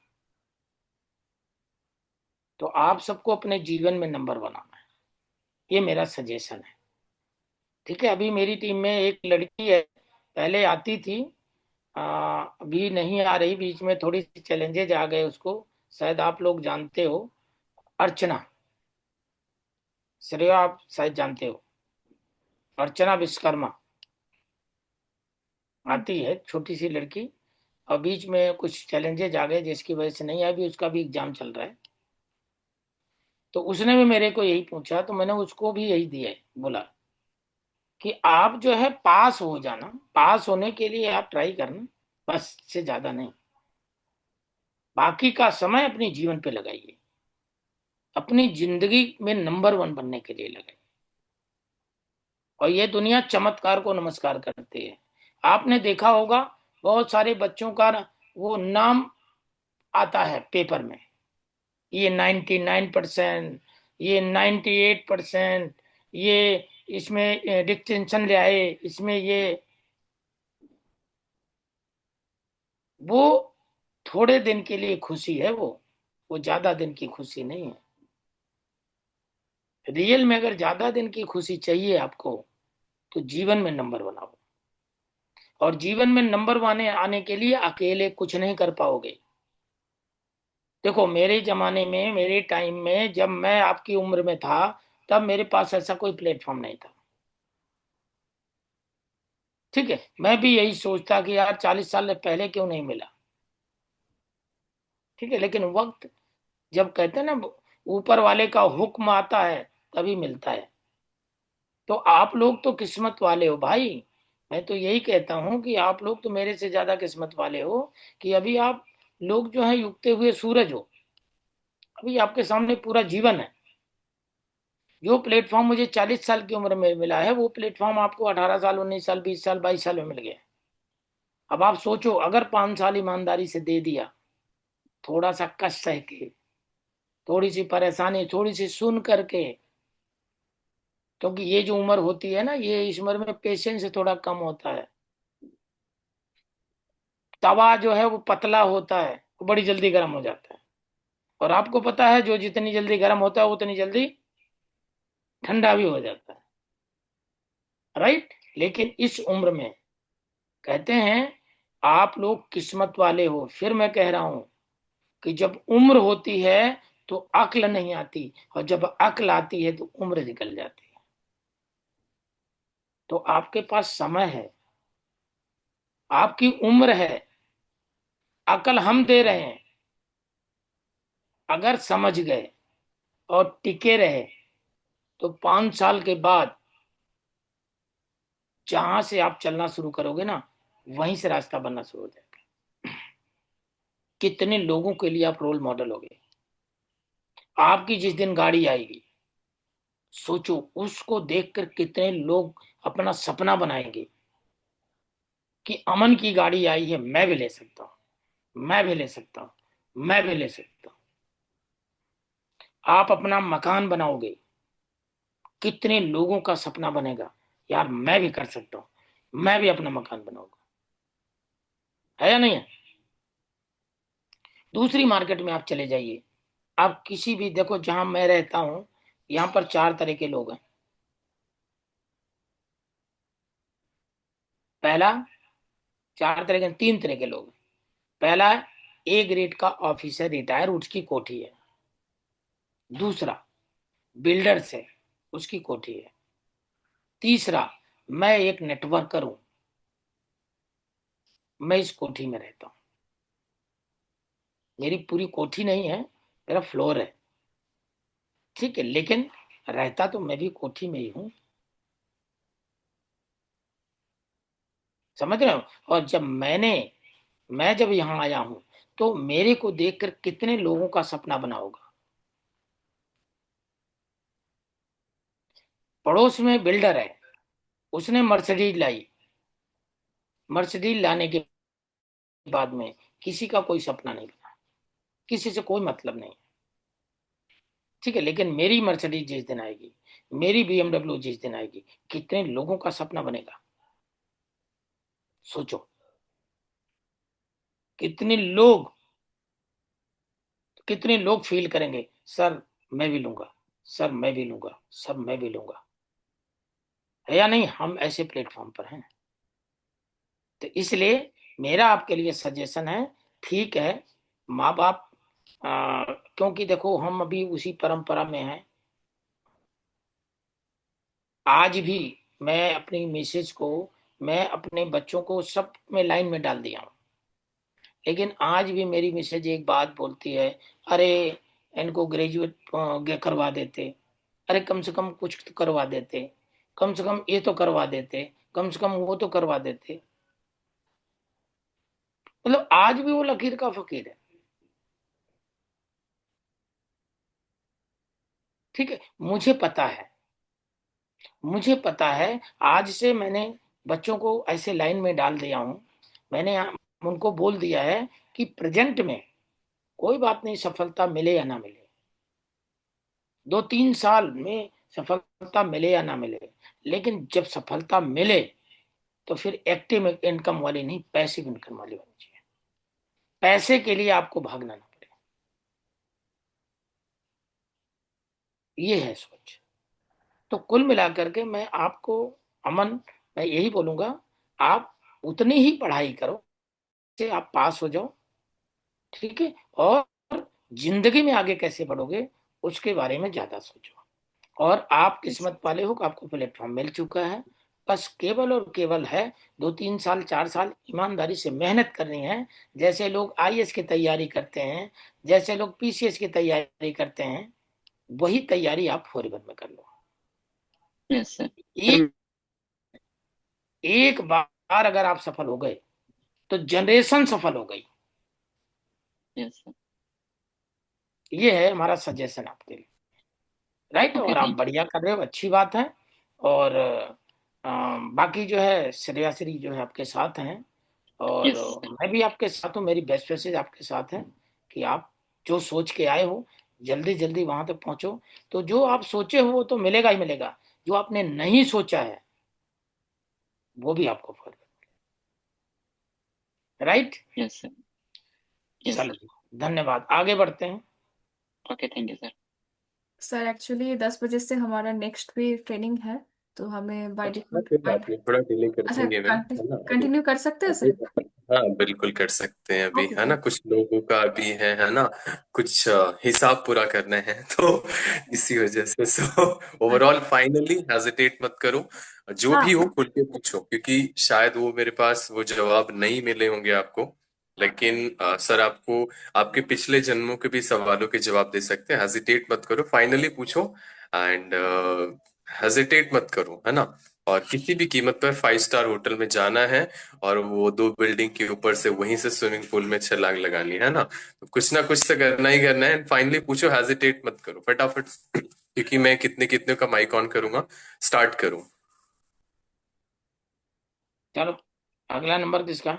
[SPEAKER 1] तो आप सबको अपने जीवन में नंबर बनाना है, ये मेरा सजेशन है। ठीक है, अभी मेरी टीम में एक लड़की है, पहले आती थी, अभी नहीं आ रही, बीच में थोड़ी सी चैलेंजेज आ गए उसको, शायद आप लोग जानते हो, अर्चना, श्रेया आप शायद जानते हो, अर्चना विश्वकर्मा आती है, छोटी सी लड़की, और बीच में कुछ चैलेंजेज आ गए जिसकी वजह से नहीं आई, अभी उसका भी एग्जाम चल रहा है। तो उसने भी मेरे को यही पूछा, तो मैंने उसको भी यही दिया है, बोला कि आप जो है पास हो जाना, पास होने के लिए आप ट्राई करना, बस से ज्यादा नहीं। बाकी का समय अपने जीवन पे लगाइए, अपनी जिंदगी में नंबर वन बनने के लिए लगाइए। और ये दुनिया चमत्कार को नमस्कार करती है। आपने देखा होगा बहुत सारे बच्चों का वो नाम आता है पेपर में, ये 99%, ये 98%, ये इसमें डिस्टिंक्शन ले आए, इसमें ये, वो थोड़े दिन के लिए खुशी है, वो ज्यादा दिन की खुशी नहीं है। रियल में अगर ज्यादा दिन की खुशी चाहिए आपको, तो जीवन में नंबर बनाओ। और जीवन में नंबर आने के लिए अकेले कुछ नहीं कर पाओगे। देखो मेरे जमाने में, मेरे टाइम में, जब मैं आपकी उम्र में था, तब मेरे पास ऐसा कोई प्लेटफॉर्म नहीं था। ठीक है, मैं भी यही सोचता कि यार 40 साल पहले क्यों नहीं मिला। ठीक है, लेकिन वक्त, जब कहते हैं ना ऊपर वाले का हुक्म आता है तभी मिलता है। तो आप लोग तो किस्मत वाले हो भाई, मैं तो यही कहता हूं कि आप लोग तो मेरे से ज्यादा किस्मत वाले हो, कि अभी आप लोग जो है उगते हुए सूरज हो, अभी आपके सामने पूरा जीवन है। जो प्लेटफॉर्म मुझे 40 साल की उम्र में मिला है, वो प्लेटफॉर्म आपको 18 साल, 19 साल, 20 साल, 22 साल में मिल गया। अब आप सोचो, अगर 5 साल ईमानदारी से दे दिया, थोड़ा सा कष्ट सह के, थोड़ी सी परेशानी थोड़ी सी सुन करके, क्योंकि ये जो उम्र होती है ना, ये इस उम्र में पेशेंस थोड़ा कम होता है। तवा जो है वो पतला होता है, वो बड़ी जल्दी गर्म हो जाता है। और आपको पता है, जो जितनी जल्दी गर्म होता है उतनी जल्दी ठंडा भी हो जाता है, राइट। लेकिन इस उम्र में कहते हैं आप लोग किस्मत वाले हो। फिर मैं कह रहा हूं कि जब उम्र होती है तो अक्ल नहीं आती, और जब अक्ल आती है तो उम्र निकल जाती है। तो आपके पास समय है, आपकी उम्र है, अकल हम दे रहे हैं। अगर समझ गए और टिके रहे, तो 5 साल के बाद जहां से आप चलना शुरू करोगे ना, वहीं से रास्ता बनना शुरू हो जाएगा। कितने लोगों के लिए आप रोल मॉडल होगे। आपकी जिस दिन गाड़ी आएगी, सोचो उसको देखकर कितने लोग अपना सपना बनाएंगे कि अमन की गाड़ी आई है, मैं भी ले सकता हूं, मैं भी ले सकता हूं, मैं भी ले सकता हूं। आप अपना मकान बनाओगे, कितने लोगों का सपना बनेगा, यार मैं भी कर सकता हूं, मैं भी अपना मकान बनाऊंगा। है या नहीं है? दूसरी मार्केट में आप चले जाइए, आप किसी भी, देखो जहां मैं रहता हूं, यहां पर 4 तरह के लोग हैं। पहला, 4 तरह के, 3 तरह के लोग हैं। पहला, ए ग्रेड का ऑफिसर रिटायर, उसकी कोठी है। दूसरा, बिल्डर से, उसकी कोठी है। तीसरा, मैं एक नेटवर्कर हूं, मैं इस कोठी में रहता हूं, मेरी पूरी कोठी नहीं है, मेरा फ्लोर है। ठीक है, लेकिन रहता तो मैं भी कोठी में ही हूं। समझ रहे हो? और मैं जब यहां आया हूं, तो मेरे को देखकर कितने लोगों का सपना बना होगा। पड़ोस में बिल्डर है, उसने मर्सिडीज लाई, मर्सिडीज लाने के बाद में किसी का कोई सपना नहीं बना, किसी से कोई मतलब नहीं। ठीक है, लेकिन मेरी मर्सिडीज जिस दिन आएगी, मेरी बीएमडब्ल्यू जिस दिन आएगी, कितने लोगों का सपना बनेगा, सोचो। कितने लोग फील करेंगे, सर मैं भी लूंगा, सर मैं भी लूंगा, सर मैं भी लूंगा, है या नहीं? हम ऐसे प्लेटफॉर्म पर हैं। तो इसलिए मेरा आपके लिए सजेशन है, ठीक है, माँ बाप, क्योंकि देखो हम अभी उसी परंपरा में हैं। आज भी मैं अपनी मिसेज को, मैं अपने बच्चों को सब में लाइन में डाल दिया हूँ, लेकिन आज भी मेरी मिसेज एक बात बोलती है, अरे इनको ग्रेजुएट करवा देते, अरे कम से कम कुछ तो करवा देते, कम से कम ये तो करवा देते, कम से कम वो तो करवा देते। मतलब आज भी वो लकीर का फकीर है। ठीक है, मुझे पता है, आज से मैंने बच्चों को ऐसे लाइन में डाल दिया हूं। मैंने उनको बोल दिया है कि प्रेजेंट में कोई बात नहीं, सफलता मिले या ना मिले, 2-3 साल में सफलता मिले या ना मिले, लेकिन जब सफलता मिले तो फिर एक्टिव इनकम वाली नहीं, पैसिव इनकम वाली होनी चाहिए। पैसे के लिए आपको भागना ना पड़े, ये है सोच। तो कुल मिलाकर के मैं आपको, अमन, मैं यही बोलूंगा, आप उतनी ही पढ़ाई करो से आप पास हो जाओ, ठीक है, और जिंदगी में आगे कैसे बढ़ोगे उसके बारे में ज्यादा सोचो। और आप किस्मत वाले हो कि आपको प्लेटफॉर्म मिल चुका है। बस केवल और केवल है 2-3 साल 4 साल ईमानदारी से मेहनत करनी है। जैसे लोग आईएएस की तैयारी करते हैं, जैसे लोग पीसीएस की तैयारी करते हैं, वही तैयारी आप फॉरवर्ड में कर लो।
[SPEAKER 7] Yes sir.
[SPEAKER 1] एक एक बार अगर आप सफल हो गए तो जनरेशन सफल हो गई।
[SPEAKER 7] Yes sir.
[SPEAKER 1] ये है हमारा सजेशन आपके लिए, राइट?
[SPEAKER 7] ओके,
[SPEAKER 1] और आप
[SPEAKER 7] थैंक
[SPEAKER 1] बढ़िया कर रहे हो, अच्छी बात है। और बाकी जो है श्रेयाश्री जो है आपके साथ हैं,
[SPEAKER 7] यू।
[SPEAKER 1] और
[SPEAKER 7] यस।
[SPEAKER 1] मैं भी आपके साथ हूँ, मेरी बेस्ट विशेज आपके साथ है कि आप जो सोच के आए हो जल्दी जल्दी वहां तक पहुंचो। तो जो आप सोचे हो वो तो मिलेगा ही मिलेगा, जो आपने नहीं सोचा है वो भी आपको forward, right?
[SPEAKER 7] Yes sir. Yes
[SPEAKER 1] चलो
[SPEAKER 7] सर।
[SPEAKER 1] जी, धन्यवाद, आगे बढ़ते हैं।
[SPEAKER 7] Okay, thank you sir.
[SPEAKER 3] Sir actually 10 बजे से हमारा नेक्स्ट भी ट्रेनिंग है, तो हमें बाय
[SPEAKER 6] अच्छा,
[SPEAKER 3] डिफॉल्ट
[SPEAKER 6] कोई बात नहीं, थोड़ा डिले कर
[SPEAKER 3] अच्छा
[SPEAKER 6] देंगे मैम, है ना अभी।
[SPEAKER 3] कंटिन्यू कर सकते हैं
[SPEAKER 6] अभी
[SPEAKER 3] सर?
[SPEAKER 6] हाँ बिल्कुल कर सकते हैं अभी,
[SPEAKER 3] ओके
[SPEAKER 6] है
[SPEAKER 3] सर।
[SPEAKER 6] ना, कुछ लोगों का अभी है ना, कुछ हिसाब पूरा करना है तो इसी वजह से। सो ओवरऑल फाइनली हेजिटेट मत करो, जो भी हो
[SPEAKER 3] हाँ।
[SPEAKER 6] खुल के पूछो, क्योंकि शायद वो मेरे पास वो जवाब नहीं मिले होंगे आपको, लेकिन सर आपको आपके पिछले जन्मों के भी सवालों के जवाब दे सकते हैं। हेजिटेट मत करो, फाइनली पूछो, एंड हेजिटेट मत करो, है ना। और किसी भी कीमत पर 5 स्टार होटल में जाना है, और वो 2 बिल्डिंग के ऊपर से वहीं से स्विमिंग पूल में छलांग लगानी है ना, तो कुछ ना कुछ तो करना ही करना है। एंड फाइनली पूछो, हेजिटेट मत करो फटाफट, क्योंकि मैं कितने कितने का माइक ऑन करूंगा, स्टार्ट करूं।
[SPEAKER 1] चलो, अगला नंबर किसका?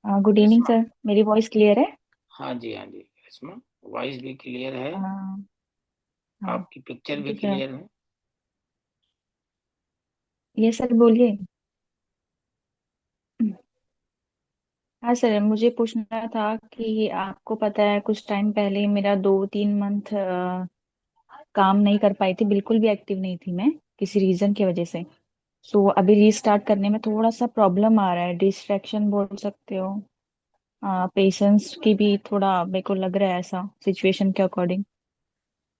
[SPEAKER 8] Good evening
[SPEAKER 1] Reshma.
[SPEAKER 8] सर, मेरी वॉइस क्लियर है?
[SPEAKER 1] हाँ जी, हाँ जी रेशमा, वॉइस भी क्लियर है,
[SPEAKER 8] हाँ। हाँ।
[SPEAKER 1] आपकी पिक्चर
[SPEAKER 8] थैंक
[SPEAKER 1] भी
[SPEAKER 8] यू सर।
[SPEAKER 1] क्लियर है।
[SPEAKER 8] ये सर बोलिए। हाँ सर, मुझे पूछना था कि आपको पता है कुछ टाइम पहले मेरा 2-3 मंथ काम नहीं कर पाई थी, बिल्कुल भी एक्टिव नहीं थी मैं, किसी रीजन की वजह से। सो अभी रीस्टार्ट करने में थोड़ा सा प्रॉब्लम आ रहा है, डिस्ट्रैक्शन बोल सकते हो। पेशेंस की भी थोड़ा मेरे को लग रहा है ऐसा, सिचुएशन के अकॉर्डिंग।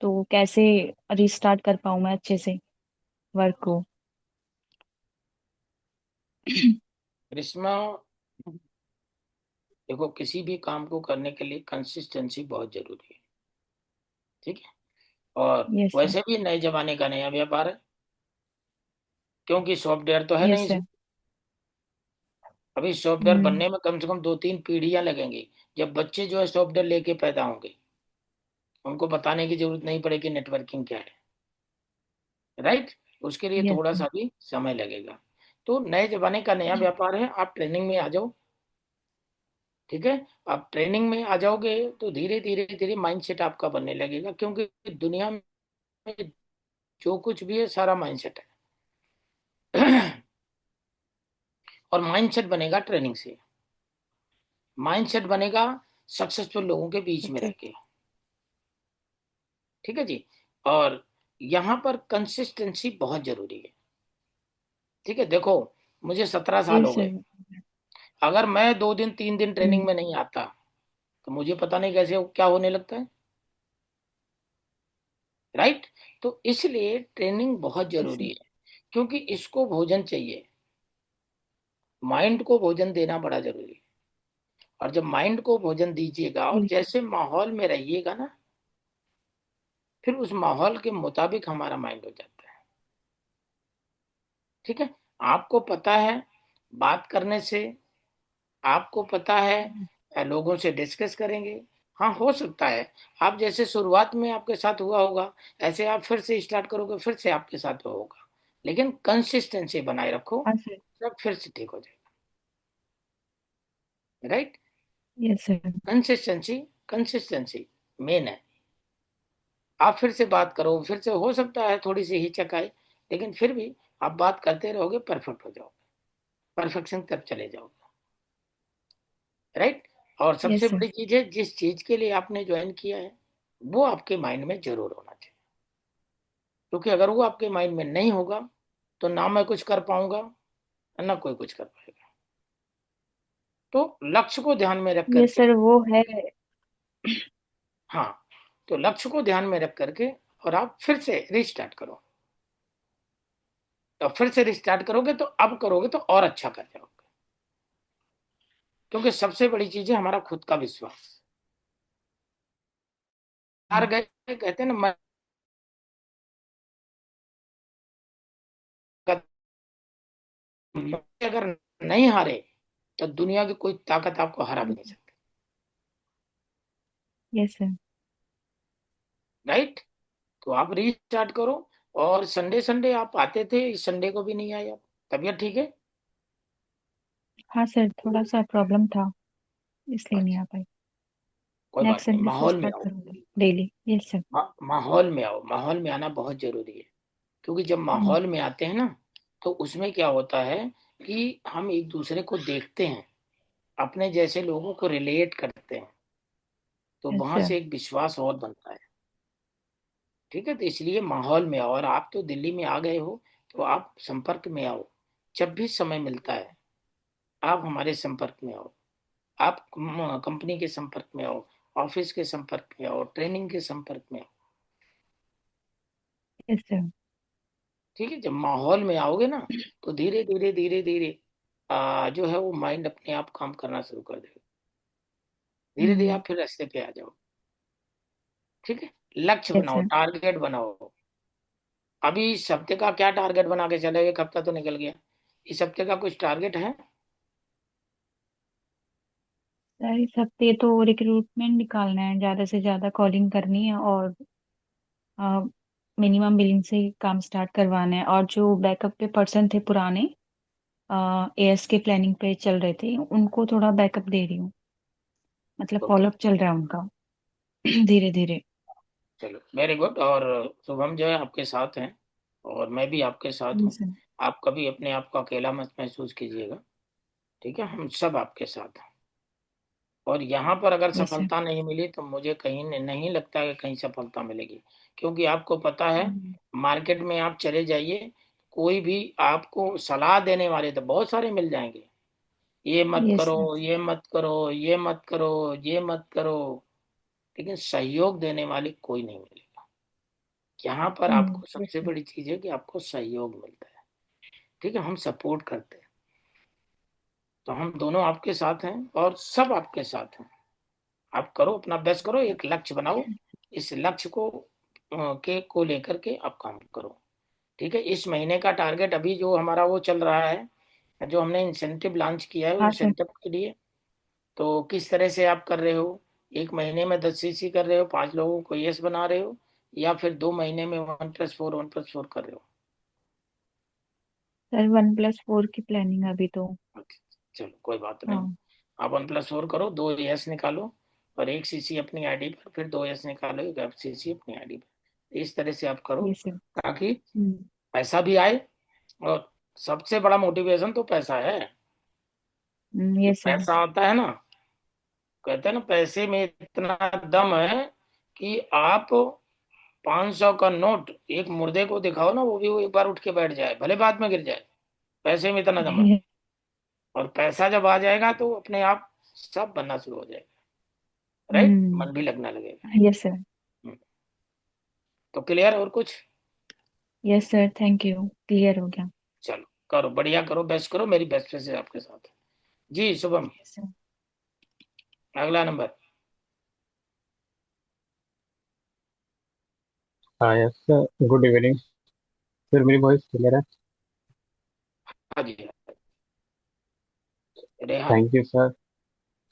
[SPEAKER 8] तो कैसे रीस्टार्ट कर पाऊँ मैं अच्छे से वर्क को?
[SPEAKER 1] रेशमा, देखो किसी भी काम को करने के लिए कंसिस्टेंसी बहुत जरूरी है, ठीक है? और
[SPEAKER 8] यस सर।
[SPEAKER 1] वैसे भी नए जमाने का नया व्यापार है, क्योंकि सॉफ्टवेयर तो है
[SPEAKER 8] यस
[SPEAKER 1] नहीं
[SPEAKER 8] सर।
[SPEAKER 1] इसमें। अभी सॉफ्टवेयर
[SPEAKER 8] हम्म।
[SPEAKER 1] बनने में कम से कम 2-3 पीढ़ियां लगेंगी। जब बच्चे जो है सॉफ्टवेयर लेके पैदा होंगे, उनको बताने की जरूरत नहीं पड़ेगी नेटवर्किंग क्या है, राइट? उसके लिए
[SPEAKER 8] यस
[SPEAKER 1] थोड़ा
[SPEAKER 8] सर।
[SPEAKER 1] सा भी समय लगेगा। तो नए जमाने का नया व्यापार है, आप ट्रेनिंग में आ जाओ, ठीक है? आप ट्रेनिंग में आ जाओगे तो धीरे धीरे धीरे माइंडसेट आपका बनने लगेगा, क्योंकि दुनिया में जो कुछ भी है सारा माइंडसेट है। और माइंडसेट बनेगा ट्रेनिंग से। माइंडसेट बनेगा सक्सेसफुल लोगों के बीच में
[SPEAKER 8] अच्छा।
[SPEAKER 1] रह के। ठीक है जी। और यहाँ पर कंसिस्टेंसी बहुत जरूरी है। ठीक है, देखो मुझे 17 साल हो
[SPEAKER 8] यस
[SPEAKER 1] गए,
[SPEAKER 8] सर।
[SPEAKER 1] अगर मैं 2 दिन 3 दिन ट्रेनिंग
[SPEAKER 8] हम्म।
[SPEAKER 1] में नहीं आता तो मुझे पता नहीं कैसे क्या होने लगता है। राइट। तो इसलिए ट्रेनिंग बहुत
[SPEAKER 8] यस
[SPEAKER 1] जरूरी
[SPEAKER 8] सर।
[SPEAKER 1] है, क्योंकि इसको भोजन चाहिए। माइंड को भोजन देना बड़ा जरूरी है। और जब माइंड को भोजन दीजिएगा और
[SPEAKER 8] बिल्कुल।
[SPEAKER 1] जैसे माहौल में रहिएगा ना, फिर उस माहौल के मुताबिक हमारा माइंड हो जाता है। ठीक है। आपको पता है बात करने से, आपको पता है लोगों से डिस्कस करेंगे। हाँ, हो सकता है आप जैसे शुरुआत में आपके साथ हुआ होगा, ऐसे आप फिर से स्टार्ट करोगे, फिर से आपके साथ होगा। लेकिन कंसिस्टेंसी बनाए रखो,
[SPEAKER 8] हाँ सर।
[SPEAKER 1] सब फिर से ठीक हो जाएगा। Right.
[SPEAKER 8] Yes sir.
[SPEAKER 1] Consistency, consistency main है। आप फिर से बात करो, फिर से हो सकता है थोड़ी सी हिचक आए, लेकिन फिर भी आप बात करते रहोगे, परफेक्ट हो जाओगे। परफेक्शन तक चले जाओगे। राइट। और सबसे
[SPEAKER 8] यस सर।
[SPEAKER 1] बड़ी चीज है, जिस चीज के लिए आपने ज्वाइन किया है वो आपके माइंड में जरूर होना चाहिए। क्योंकि अगर वो आपके माइंड में नहीं होगा तो ना मैं कुछ कर पाऊंगा, ना कोई कुछ कर पाएगा। तो लक्ष्य को ध्यान में रख
[SPEAKER 8] यस
[SPEAKER 1] करके,
[SPEAKER 8] सर वो है।
[SPEAKER 1] हाँ, तो लक्ष्य को ध्यान में रख करके और आप फिर से रिस्टार्ट करो। तो फिर से रिस्टार्ट करोगे तो अब करोगे तो और अच्छा कर जाओगे। क्योंकि सबसे बड़ी चीज है हमारा खुद का विश्वास। हार गए कहते हैं ना, मैं अगर नहीं हारे तो दुनिया की कोई ताकत आपको हरा भी नहीं सकती।
[SPEAKER 8] Yes sir.
[SPEAKER 1] राइट। तो आप रीस्टार्ट करो। और संडे संडे आप आते थे, इस संडे को भी नहीं आए आप। तबीयत ठीक है?
[SPEAKER 8] हाँ सर थोड़ा सा प्रॉब्लम था इसलिए नहीं
[SPEAKER 1] अच्छा,
[SPEAKER 8] आ पाई।
[SPEAKER 1] कोई
[SPEAKER 8] नेक्स्ट
[SPEAKER 1] बात नहीं,
[SPEAKER 8] संडे से
[SPEAKER 1] माहौल में
[SPEAKER 8] स्टार्ट
[SPEAKER 1] आओ।
[SPEAKER 8] करूंगी डेली। Yes sir.
[SPEAKER 1] माहौल में आओ, माहौल में आना बहुत जरूरी है। क्योंकि जब
[SPEAKER 8] हम्म।
[SPEAKER 1] माहौल में आते हैं ना, तो उसमें क्या होता है कि हम एक दूसरे को देखते हैं, अपने जैसे लोगों को रिलेट करते हैं, तो
[SPEAKER 8] यस
[SPEAKER 1] वहां
[SPEAKER 8] सर।
[SPEAKER 1] से एक विश्वास और बनता है। ठीक है, तो इसलिए माहौल में आओ। और आप तो दिल्ली में आ गए हो, तो आप संपर्क में आओ। जब भी समय मिलता है आप हमारे संपर्क में आओ। आप कंपनी के संपर्क में आओ, ऑफिस के संपर्क में आओ, ट्रेनिंग के संपर्क में आओ।
[SPEAKER 8] Yes sir.
[SPEAKER 1] ठीक है, जब माहौल में आओगे ना, तो धीरे धीरे धीरे धीरे जो है वो माइंड अपने आप काम करना शुरू कर देगा। धीरे धीरे
[SPEAKER 8] हम्म।
[SPEAKER 1] आप फिर रास्ते पे आ जाओ। ठीक है। लक्ष्य
[SPEAKER 8] यस
[SPEAKER 1] बनाओ,
[SPEAKER 8] सर।
[SPEAKER 1] टारगेट बनाओ। अभी इस हफ्ते का क्या टारगेट बना के चले? एक हफ्ता तो निकल गया, इस हफ्ते का कुछ टारगेट है?
[SPEAKER 8] सर इस हफ्ते तो रिक्रूटमेंट निकालना है, ज्यादा से ज्यादा कॉलिंग करनी है और मिनिमम बिलिंग से काम स्टार्ट करवाना है। और जो बैकअप पे पर्सन थे पुराने एएस के प्लानिंग पे चल रहे थे उनको थोड़ा बैकअप दे रही हूँ, मतलब
[SPEAKER 1] ओके,
[SPEAKER 8] फॉलोअप चल रहा है उनका धीरे धीरे।
[SPEAKER 1] चलो वेरी गुड। और शुभम जो है आपके साथ हैं, और मैं भी आपके साथ हूँ।
[SPEAKER 8] सर।
[SPEAKER 1] आप कभी अपने आप को अकेला मत महसूस कीजिएगा। ठीक है, हम सब आपके साथ हैं। और यहाँ पर अगर
[SPEAKER 8] यस सर।
[SPEAKER 1] सफलता नहीं मिली तो मुझे कहीं नहीं लगता कि कहीं सफलता मिलेगी। क्योंकि आपको पता है, मार्केट में आप चले जाइए, कोई भी आपको सलाह देने वाले तो बहुत सारे मिल जाएंगे। ये मत
[SPEAKER 8] यस
[SPEAKER 1] करो,
[SPEAKER 8] सर।
[SPEAKER 1] ये मत करो, ये मत करो, ये मत करो, लेकिन सहयोग देने वाले कोई नहीं मिलेगा। यहाँ पर आपको
[SPEAKER 8] यस
[SPEAKER 1] सबसे
[SPEAKER 8] सर।
[SPEAKER 1] बड़ी चीज है कि आपको सहयोग मिलता है। ठीक है, हम सपोर्ट करते हैं। तो हम दोनों आपके साथ हैं और सब आपके साथ हैं। आप करो, अपना बेस्ट करो, एक लक्ष्य बनाओ। इस लक्ष्य को को लेकर के आप काम करो। ठीक है। इस महीने का टारगेट अभी जो हमारा वो चल रहा है, जो हमने इंसेंटिव लॉन्च किया है,
[SPEAKER 8] हाँ सर।
[SPEAKER 1] इंसेंटिव के लिए तो किस तरह से आप कर रहे हो? एक महीने में 10 सीसी कर रहे हो, 5 लोगों को यस बना रहे हो, या फिर 2 महीने में 1+4 1+4 कर रहे हो?
[SPEAKER 8] सर 1+4 की प्लानिंग अभी तो।
[SPEAKER 1] अच्छा, चलो कोई बात नहीं।
[SPEAKER 8] हाँ।
[SPEAKER 1] आप 1+4 करो, 2 यस निकालो, और 1 सीसी अपनी आईडी पर, फिर 2 यस निकालो, 1 सीसी अपनी आईडी पर। इस तरह से आप करो,
[SPEAKER 8] यस सर।
[SPEAKER 1] ताकि पैसा भी आए। और सबसे बड़ा मोटिवेशन तो पैसा है। जो
[SPEAKER 8] यस सर।
[SPEAKER 1] पैसा आता है ना, कहते हैं ना पैसे में इतना दम है कि आप 500 का नोट एक मुर्दे को दिखाओ ना, वो एक बार उठ के बैठ जाए, भले बाद में गिर जाए। पैसे में इतना दम है। और पैसा जब आ जाएगा तो अपने आप सब बनना शुरू हो जाएगा। राइट, मन भी लगने लगेगा।
[SPEAKER 8] Yes sir.
[SPEAKER 1] हम्म, तो क्लियर? और कुछ?
[SPEAKER 8] Yes sir, thank you, clear हो गया।
[SPEAKER 1] चलो करो, बढ़िया करो, बेस्ट करो, मेरी बेस्ट विशेष आपके साथ है। जी शुभम,
[SPEAKER 8] यस सर।
[SPEAKER 1] अगला नंबर।
[SPEAKER 9] हाँ yes sir, good evening sir, मेरी वॉइस क्लियर है?
[SPEAKER 1] हाँ जी, रेहान।
[SPEAKER 9] Thank you sir.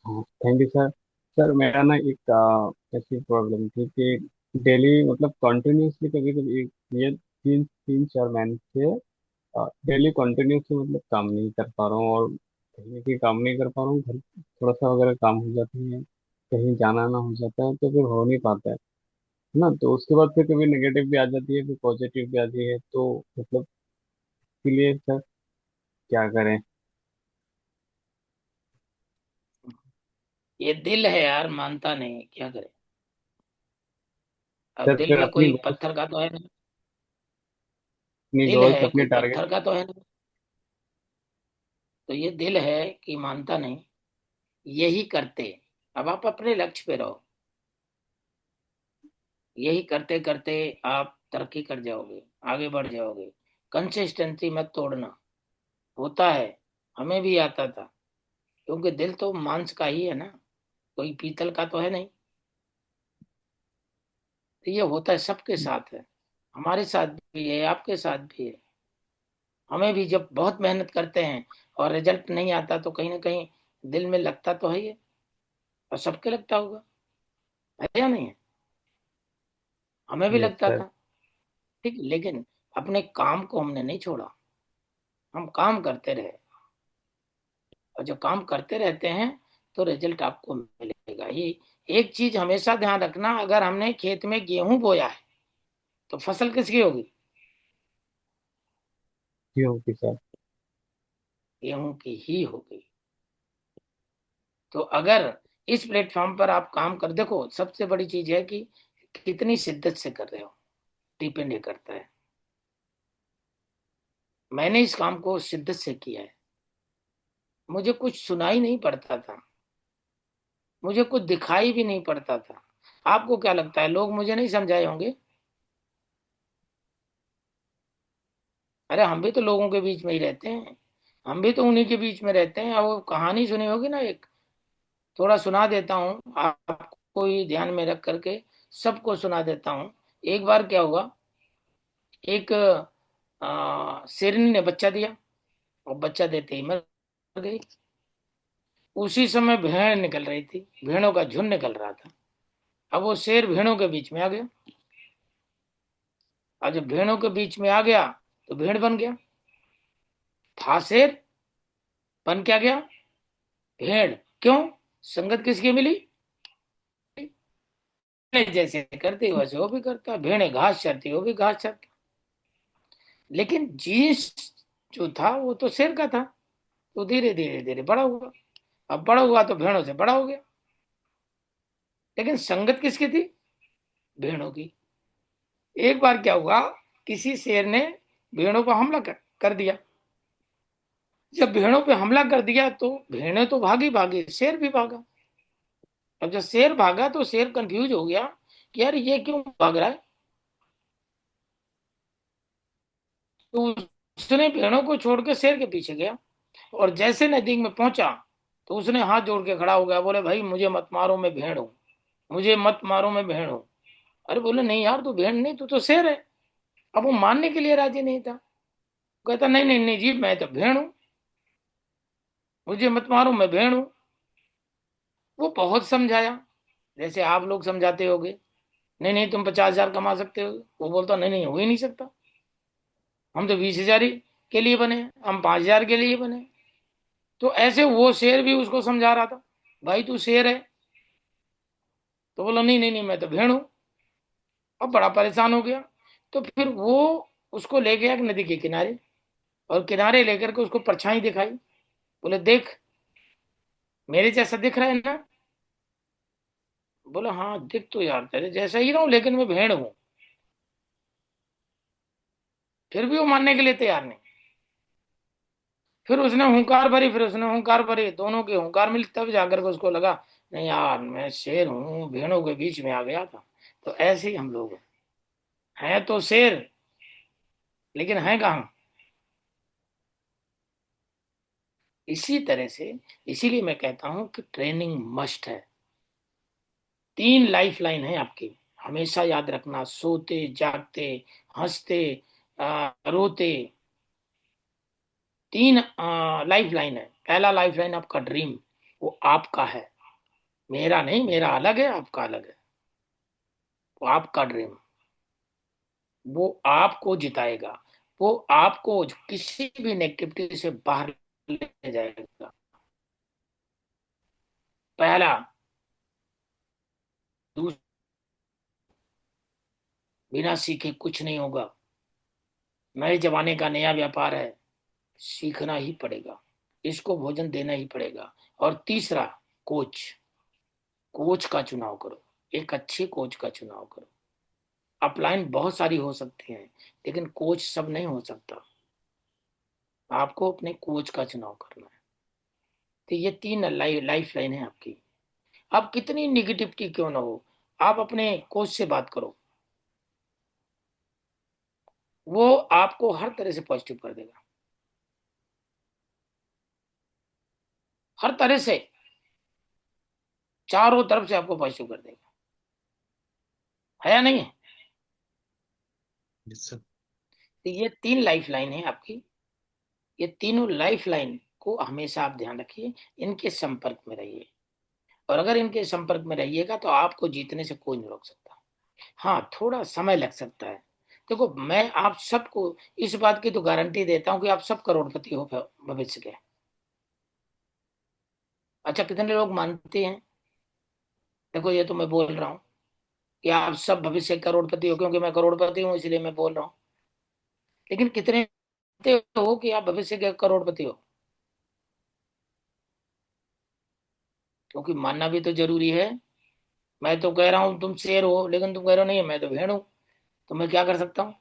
[SPEAKER 9] हाँ थैंक यू सर। सर मेरा ना एक ऐसी प्रॉब्लम थी कि डेली मतलब कंटिन्यूसली कभी कभी ये तीन तीन चार महीने से डेली कंटिन्यूसली मतलब काम नहीं कर पा रहा हूँ, और कहीं भी काम नहीं कर पा रहा हूँ। घर थोड़ा सा वगैरह काम हो जाता है, कहीं जाना ना हो जाता है, तो फिर हो नहीं पाता है ना। तो उसके बाद फिर कभी नेगेटिव भी आ जाती है, फिर पॉजिटिव भी आती है, तो मतलब इसके लिए सर क्या करें?
[SPEAKER 1] ये दिल है यार, मानता नहीं, क्या करे। अब
[SPEAKER 9] सर
[SPEAKER 1] दिल
[SPEAKER 9] फिर
[SPEAKER 1] भी
[SPEAKER 9] अपनी
[SPEAKER 1] कोई
[SPEAKER 9] गोल्स,
[SPEAKER 1] पत्थर का तो है नहीं।
[SPEAKER 9] अपनी
[SPEAKER 1] दिल
[SPEAKER 9] गोल्स
[SPEAKER 1] है
[SPEAKER 9] अपने
[SPEAKER 1] कोई
[SPEAKER 9] टारगेट।
[SPEAKER 1] पत्थर का तो है नहीं। तो ये दिल है कि मानता नहीं, यही करते। अब आप अपने लक्ष्य पे रहो, यही करते करते आप तरक्की कर जाओगे, आगे बढ़ जाओगे। कंसिस्टेंसी मत तोड़ना। होता है, हमें भी आता था, क्योंकि दिल तो मांस का ही है ना, कोई पीतल का तो है नहीं। तो ये होता है, सबके साथ है, हमारे साथ भी है, आपके साथ भी है। हमें भी जब बहुत मेहनत करते हैं और रिजल्ट नहीं आता तो कहीं ना कहीं दिल में लगता तो है ही है, और सबके लगता होगा, है या नहीं है? हमें भी
[SPEAKER 9] यस
[SPEAKER 1] लगता
[SPEAKER 9] सर।
[SPEAKER 1] था। ठीक, लेकिन अपने काम को हमने नहीं छोड़ा, हम काम करते रहे। और जो काम करते रहते हैं तो रिजल्ट आपको मिलेगा ही। एक चीज हमेशा ध्यान रखना, अगर हमने खेत में गेहूं बोया है तो फसल किसकी होगी?
[SPEAKER 9] क्यों कि सर?
[SPEAKER 1] गेहूं की ही होगी। तो अगर इस प्लेटफॉर्म पर आप काम कर देखो, सबसे बड़ी चीज है कि कितनी शिद्दत से कर रहे हो, डिपेंड ये करता है। मैंने इस काम को शिद्दत से किया है, मुझे कुछ सुनाई नहीं पड़ता था, मुझे कुछ दिखाई भी नहीं पड़ता था। आपको क्या लगता है, लोग मुझे नहीं समझाए होंगे? अरे हम भी तो लोगों के बीच में ही रहते हैं, हम भी तो उन्हीं के बीच में रहते हैं। अब वो कहानी सुनी होगी ना एक, थोड़ा सुना देता हूँ आपको ही ध्यान में रख करके, सबको सुना देता हूँ। एक बार क्या हुआ, एक शेरनी ने बच्चा दिया, और बच्चा देते ही मर गई। उसी समय भेड़ निकल रही थी, भेड़ों का झुंड निकल रहा था। अब वो शेर भेड़ों के बीच में आ गया, और जब भेड़ों के बीच में आ गया तो भेड़ बन गया, था शेर, बन क्या गया? भेड़। क्यों? संगत किसकी मिली? भेड़ें जैसे करती वैसे वो भी करता, भेड़ें घास चरती वो भी घास चरता। लेकिन जीन्स जो था वो तो शेर का था, तो धीरे धीरे धीरे बड़ा हुआ। अब बड़ा हुआ तो भेड़ों से बड़ा हो गया। लेकिन संगत किसकी थी? भेड़ों की। एक बार क्या हुआ, किसी शेर ने भेड़ों पर हमला कर दिया। जब भेड़ों पे हमला कर दिया तो भेड़ें तो भागी भागी, शेर भी भागा। अब जब शेर भागा तो शेर कंफ्यूज हो गया कि यार ये क्यों भाग रहा है। तो उसने भेड़ों को छोड़ के शेर के पीछे गया, और जैसे नजदीक में पहुंचा तो उसने हाथ जोड़ के खड़ा हो गया, बोले भाई मुझे मत मारो, मैं भेड़ हूं, मुझे मत मारो, मैं भेड़ हूं। अरे बोले नहीं यार, तू भेड़ नहीं, तू तो शेर है। अब वो मानने के लिए राजी नहीं था, कहता नहीं नहीं नहीं जी, मैं तो भेड़ हूं, मुझे मत मारो, मैं भेड़ हूं। वो बहुत समझाया, जैसे आप लोग समझाते होगे, नहीं नहीं तुम 50,000 कमा सकते हो। वो बोलता नहीं नहीं, हो ही नहीं सकता, हम तो 20,000 ही के लिए बने हैं, हम 5,000 के लिए बने। तो ऐसे वो शेर भी उसको समझा रहा था, भाई तू शेर है। तो बोला नहीं नहीं नहीं, मैं तो भेड़ हूं। अब बड़ा परेशान हो गया। तो फिर वो उसको ले गया एक नदी के किनारे, और किनारे लेकर के उसको परछाई दिखाई, बोले देख मेरे जैसा दिख रहा है ना? बोला हाँ दिख तो यार तेरे जैसा ही रहा हूं, लेकिन मैं भेड़ हूं। फिर भी वो मानने के लिए तैयार नहीं। फिर उसने हुंकार भरी, फिर उसने हुंकार भरी, दोनों की हुंकार मिली, तब जाकर के उसको लगा नहीं यार मैं शेर हूँ, भेड़ों के बीच में आ गया था। तो ऐसे ही हम लोग हैं तो शेर, लेकिन हैं कहाँ? इसी तरह से, इसीलिए मैं कहता हूं कि ट्रेनिंग मस्ट है। 3 लाइफ लाइन है आपकी, हमेशा याद रखना। सोते जागते, हंसते, रोते, 3 लाइफ लाइन है। पहला लाइफ लाइन आपका ड्रीम, वो आपका है, मेरा नहीं। मेरा अलग है, आपका अलग है। वो आपका ड्रीम, वो आपको जिताएगा, वो आपको किसी भी नेगेटिविटी से बाहर ले जाएगा। पहला। दूसरा, बिना सीखे कुछ नहीं होगा। नए जमाने का नया व्यापार है, सीखना ही पड़ेगा, इसको भोजन देना ही पड़ेगा। और तीसरा, कोच। कोच का चुनाव करो, एक अच्छे कोच का चुनाव करो। अपलाइन बहुत सारी हो सकती हैं, लेकिन कोच सब नहीं हो सकता। आपको अपने कोच का चुनाव करना है। तो ये 3 लाइफ लाइन है आपकी। अब कितनी निगेटिविटी क्यों ना हो, आप अपने कोच से बात करो, वो आपको हर तरह से पॉजिटिव कर देगा, हर तरह से, चारों तरफ से आपको पॉजिटिव कर देगा। है या नहीं है?
[SPEAKER 6] Yes, sir.
[SPEAKER 1] तो ये 3 लाइफ लाइन है आपकी। ये तीनों लाइफ लाइन को हमेशा आप ध्यान रखिए, इनके संपर्क में रहिए। और अगर इनके संपर्क में रहिएगा तो आपको जीतने से कोई नहीं रोक सकता। हाँ, थोड़ा समय लग सकता है। देखो, मैं आप सबको इस बात की तो गारंटी देता हूं कि आप सब करोड़पति हो भविष्य के। अच्छा, कितने लोग मानते हैं? देखो, ये तो मैं बोल रहा हूँ कि आप सब भविष्य के करोड़पति हो, क्योंकि मैं करोड़पति हूँ इसलिए मैं बोल रहा हूँ। लेकिन कितने मानते हो कि आप भविष्य के करोड़पति हो? क्योंकि मानना भी तो जरूरी है। मैं तो कह रहा हूँ तुम शेर हो, लेकिन तुम कह रहे हो नहीं मैं तो भेड़ हूँ। तो मैं क्या कर सकता हूँ?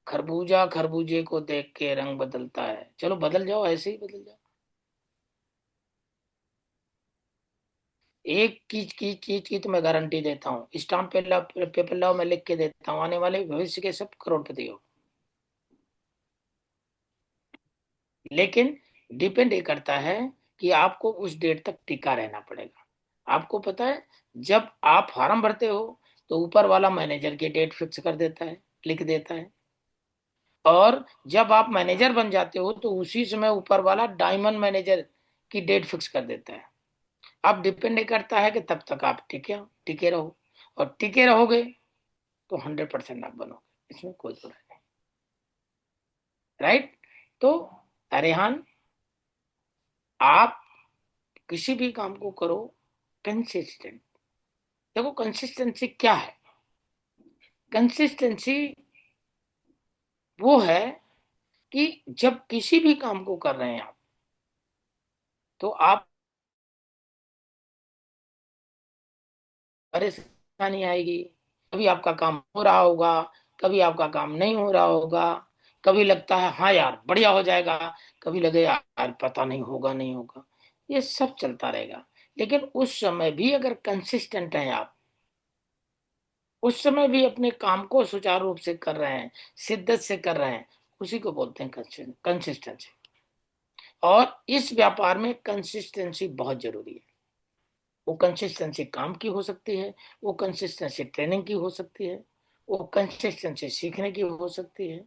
[SPEAKER 1] खरबूजा खरबूजे को देख के रंग बदलता है, चलो बदल जाओ, ऐसे ही बदल जाओ। एक चीज की तो मैं गारंटी देता हूँ, स्टाम्प पेपर लाओ, मैं लिख के देता हूँ, आने वाले भविष्य के सब करोड़पति हो। लेकिन डिपेंड ये करता है कि आपको उस डेट तक टिका रहना पड़ेगा। आपको पता है, जब आप फॉर्म भरते हो तो ऊपर वाला मैनेजर की डेट फिक्स कर देता है, लिख देता है। और जब आप मैनेजर बन जाते हो तो उसी समय ऊपर वाला डायमंड मैनेजर की डेट फिक्स कर देता है। अब डिपेंड करता है कि तब तक आप टिके टिके रहो। और टिके रहोगे तो 100% आप बनोगे, इसमें कोई दो राय नहीं। राइट? तो रेहान, आप किसी भी काम को करो कंसिस्टेंट। देखो, कंसिस्टेंसी क्या है? कंसिस्टेंसी वो है कि जब किसी भी काम को कर रहे हैं आप, तो आप परेशानी आएगी। कभी आपका काम हो रहा होगा, कभी आपका काम नहीं हो रहा होगा। कभी लगता है हाँ यार बढ़िया हो जाएगा, कभी लगे यार पता नहीं होगा नहीं होगा। ये सब चलता रहेगा। लेकिन उस समय भी अगर कंसिस्टेंट हैं आप, उस समय भी अपने काम को सुचारू रूप से कर रहे हैं, शिद्दत से कर रहे हैं, उसी को बोलते हैं कंसिस्टेंसी। और इस व्यापार में कंसिस्टेंसी बहुत जरूरी है। वो कंसिस्टेंसी काम की हो सकती है, वो कंसिस्टेंसी ट्रेनिंग की हो सकती है, वो कंसिस्टेंसी सीखने की हो सकती है।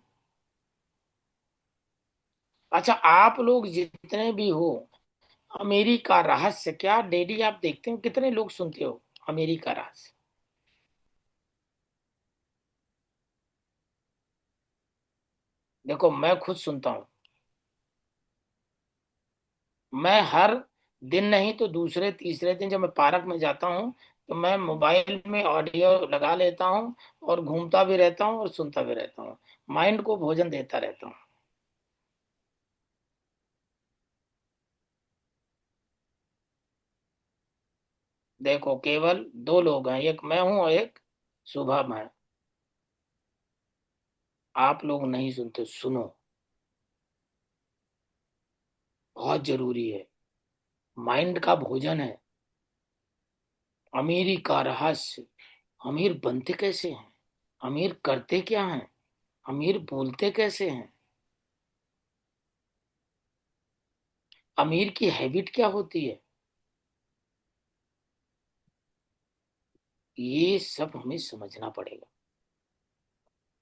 [SPEAKER 1] अच्छा, आप लोग जितने भी हो, अमेरिका रहस्य क्या डेली आप देखते हो? कितने लोग सुनते हो अमेरिका रहस्य? देखो, मैं खुद सुनता हूँ। मैं हर दिन नहीं तो दूसरे तीसरे दिन जब मैं पार्क में जाता हूँ, तो मैं मोबाइल में ऑडियो लगा लेता हूँ और घूमता भी रहता हूँ और सुनता भी रहता हूँ, माइंड को भोजन देता रहता हूँ। देखो केवल दो लोग हैं, एक मैं हूं और एक शुभम है। आप लोग नहीं सुनते, सुनो, बहुत जरूरी है, माइंड का भोजन है। अमीरी का रहस्य, अमीर बनते कैसे हैं, अमीर करते क्या हैं, अमीर बोलते कैसे हैं, अमीर की हैबिट क्या होती है, ये सब हमें समझना पड़ेगा।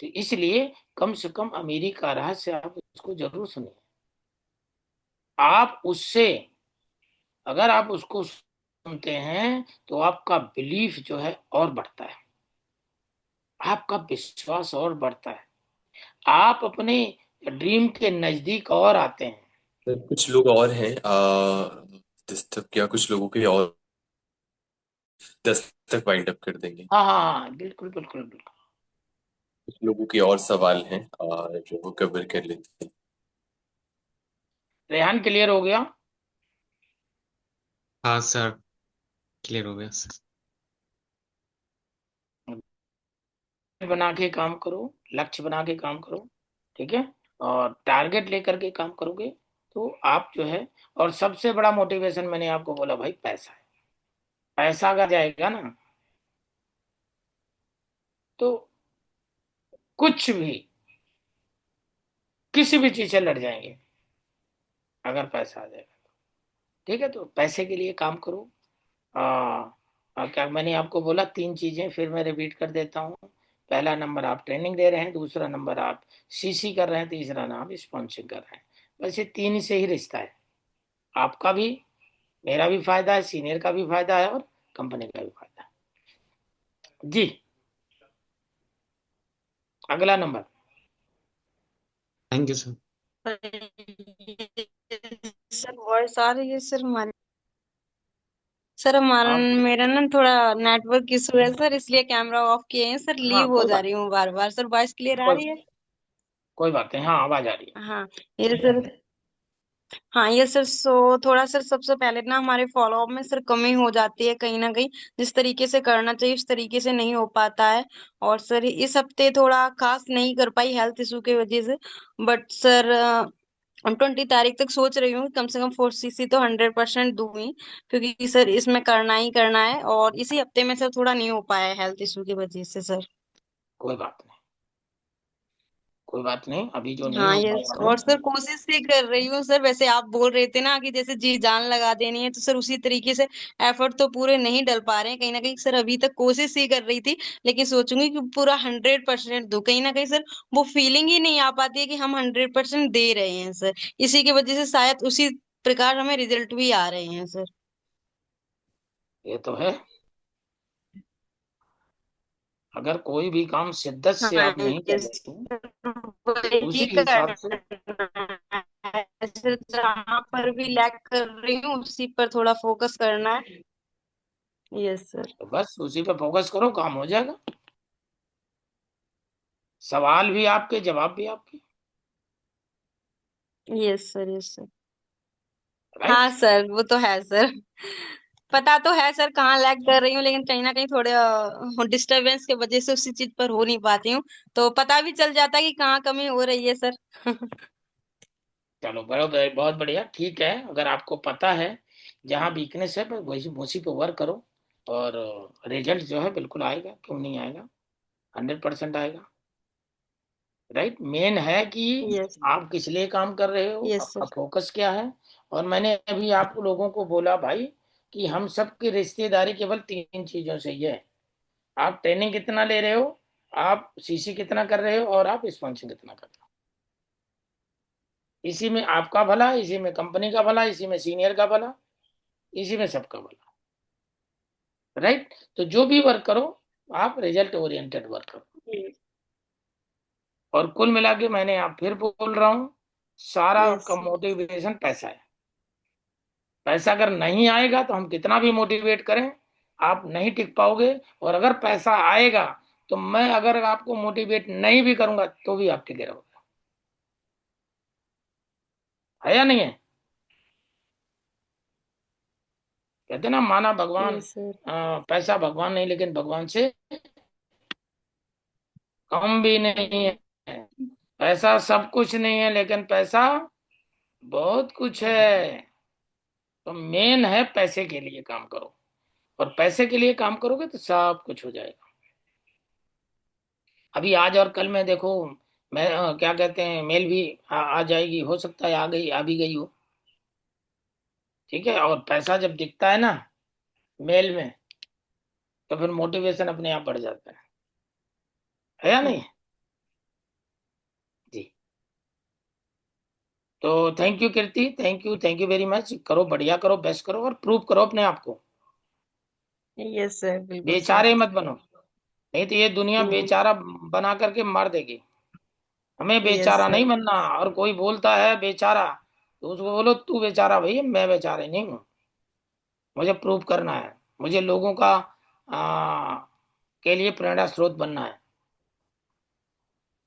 [SPEAKER 1] तो इसलिए कम से कम अमीरी का रहस्य आप उसको जरूर सुनिए। आप उससे, अगर आप उसको सुनते हैं तो आपका बिलीफ जो है और बढ़ता है, आपका विश्वास और बढ़ता है, आप अपने ड्रीम के नजदीक और आते हैं।
[SPEAKER 6] तो कुछ लोग और हैं डिस्टर्ब किया, कुछ लोगों के और 10 तक वाइंड अप कर देंगे।
[SPEAKER 1] हाँ हाँ हाँ, बिल्कुल बिल्कुल बिल्कुल।
[SPEAKER 6] कुछ लोगों के और सवाल हैं जो वो कवर कर लेते हैं।
[SPEAKER 1] रेहान क्लियर हो गया?
[SPEAKER 10] हाँ सर, क्लियर हो गया सर।
[SPEAKER 1] बना के काम करो, लक्ष्य बना के काम करो, ठीक है, और टारगेट लेकर के काम करोगे तो आप जो है, और सबसे बड़ा मोटिवेशन मैंने आपको बोला भाई पैसा है। पैसा अगर जाएगा ना तो कुछ भी, किसी भी चीज से लड़ जाएंगे अगर पैसा आ जाएगा। ठीक है, तो पैसे के लिए काम करो। क्या मैंने आपको बोला, तीन चीजें फिर मैं रिपीट कर देता हूँ। पहला नंबर आप ट्रेनिंग दे रहे हैं, दूसरा नंबर आप सीसी कर रहे हैं, तीसरा नाम स्पॉन्सरिंग कर रहे हैं। बस ये तीन ही से ही रिश्ता है, आपका भी, मेरा भी फायदा है, सीनियर का भी फायदा है, और कंपनी का भी फायदा है। जी, अगला number.
[SPEAKER 10] Thank you sir.
[SPEAKER 5] Sir voice आ रही है सर हमारी? सर हमारा,
[SPEAKER 1] आप,
[SPEAKER 5] मेरा ना थोड़ा नेटवर्क इशू है सर, इसलिए कैमरा ऑफ किए हैं सर,
[SPEAKER 1] हाँ
[SPEAKER 5] लीव हो
[SPEAKER 1] कोई
[SPEAKER 5] जा
[SPEAKER 1] बात,
[SPEAKER 5] रही हूँ बार बार। सर वॉइस क्लियर आ
[SPEAKER 1] कोई
[SPEAKER 5] रही है?
[SPEAKER 1] कोई बात नहीं, हाँ आवाज आ रही है।
[SPEAKER 5] हाँ ये सर, हाँ ये सर, थोड़ा सर सबसे पहले ना हमारे फॉलो अप में सर कमी हो जाती है कहीं ना कहीं, जिस तरीके से करना चाहिए उस तरीके से नहीं हो पाता है। और सर इस हफ्ते थोड़ा खास नहीं कर पाई हेल्थ इशू की वजह से, बट सर हम 20 तारीख तक सोच रही हूँ कम से कम 4 सीसी तो 100% दूँ ही, क्योंकि सर इसमें करना ही करना है। और इसी हफ्ते में सर थोड़ा नहीं हो पाया है हेल्थ इशू की वजह से सर।
[SPEAKER 1] कोई बात नहीं, कोई बात नहीं, अभी जो नहीं
[SPEAKER 5] हाँ
[SPEAKER 1] हो
[SPEAKER 5] यस,
[SPEAKER 1] पाएगा
[SPEAKER 5] और
[SPEAKER 1] ना,
[SPEAKER 5] सर कोशिश भी कर रही हूँ सर। वैसे आप बोल रहे थे ना कि जैसे जी जान लगा देनी है, तो सर उसी तरीके से एफर्ट तो पूरे नहीं डल पा रहे हैं कहीं ना कहीं सर। अभी तक कोशिश ही कर रही थी, लेकिन सोचूंगी कि पूरा 100% दूं। कहीं ना कहीं सर वो फीलिंग ही नहीं आ पाती है कि हम 100% दे रहे हैं सर। इसी की वजह से शायद उसी प्रकार हमें रिजल्ट भी आ रहे हैं सर।
[SPEAKER 1] ये तो है। अगर कोई भी काम शिद्दत से
[SPEAKER 5] हाँ
[SPEAKER 1] आप नहीं कर
[SPEAKER 5] यस,
[SPEAKER 1] रहे हो,
[SPEAKER 5] वही
[SPEAKER 1] उसी हिसाब से,
[SPEAKER 5] करना है सर। जहाँ पर भी लैग कर रही हूँ उसी पर थोड़ा फोकस करना है। Yes sir.
[SPEAKER 1] तो बस उसी पे फोकस करो, काम हो जाएगा। सवाल भी आपके, जवाब भी आपके।
[SPEAKER 5] Yes sir, yes sir. हाँ
[SPEAKER 1] राइट।
[SPEAKER 5] सर वो तो है सर। पता तो है सर कहाँ लैग कर रही हूँ, लेकिन कहीं ना कहीं थोड़े डिस्टरबेंस की वजह से उसी चीज पर हो नहीं पाती हूँ। तो पता भी चल जाता है कि कहाँ कमी हो रही है सर।
[SPEAKER 1] चलो बराबर, बहुत बढ़िया, ठीक है। अगर आपको पता है जहाँ वीकनेस है, वही उसी पे वर्क करो, और रिजल्ट जो है बिल्कुल आएगा, क्यों नहीं आएगा, 100% आएगा। राइट, मेन है कि
[SPEAKER 5] यस,
[SPEAKER 1] आप किस लिए काम कर रहे हो,
[SPEAKER 5] यस
[SPEAKER 1] आपका
[SPEAKER 5] सर।
[SPEAKER 1] फोकस क्या है। और मैंने अभी आप लोगों को बोला भाई कि हम सब की रिश्तेदारी केवल तीन चीजों से ही है। आप ट्रेनिंग कितना ले रहे हो, आप सीसी कितना कर रहे हो, और आप स्पॉन्सर कितना कर रहे हो। इसी में आपका भला, इसी में कंपनी का भला, इसी में सीनियर का भला, इसी में सबका भला। राइट, तो जो भी वर्क करो, आप रिजल्ट ओरिएंटेड वर्क करो। और कुल मिला के मैंने आप फिर बोल रहा हूँ, सारा
[SPEAKER 5] यस
[SPEAKER 1] का मोटिवेशन पैसा है। पैसा अगर नहीं आएगा तो हम कितना भी मोटिवेट करें, आप नहीं टिक पाओगे। और अगर पैसा आएगा तो मैं अगर आपको मोटिवेट नहीं भी करूंगा तो भी आप टिके रहोगे। है या नहीं है? कहते ना माना भगवान,
[SPEAKER 11] यस सर।
[SPEAKER 1] पैसा भगवान नहीं लेकिन भगवान से कम भी नहीं है। पैसा सब कुछ नहीं है लेकिन पैसा बहुत कुछ है। तो मेन है पैसे के लिए काम करो, और पैसे के लिए काम करोगे तो सब कुछ हो जाएगा। अभी आज और कल में देखो, मैं क्या कहते हैं, मेल भी आ जाएगी, हो सकता है आ गई, आ भी गई हो। ठीक है, और पैसा जब दिखता है ना मेल में, तो फिर मोटिवेशन अपने आप बढ़ जाता है या नहीं? जी। तो thank you Kirti, thank you very much. करो, बढ़िया करो, बेस्ट करो, और प्रूव करो अपने आप को।
[SPEAKER 11] यस सर, बिल्कुल सर।
[SPEAKER 1] बेचारे मत बनो, नहीं तो ये दुनिया बेचारा बना करके मार देगी। हमें
[SPEAKER 11] यस
[SPEAKER 1] बेचारा नहीं
[SPEAKER 11] सर।
[SPEAKER 1] बनना। और कोई बोलता है बेचारा, तो उसको बोलो तू बेचारा भैया, मैं बेचारे नहीं हूँ। मुझे प्रूव करना है, मुझे लोगों का आ, के लिए प्रेरणा स्रोत बनना है।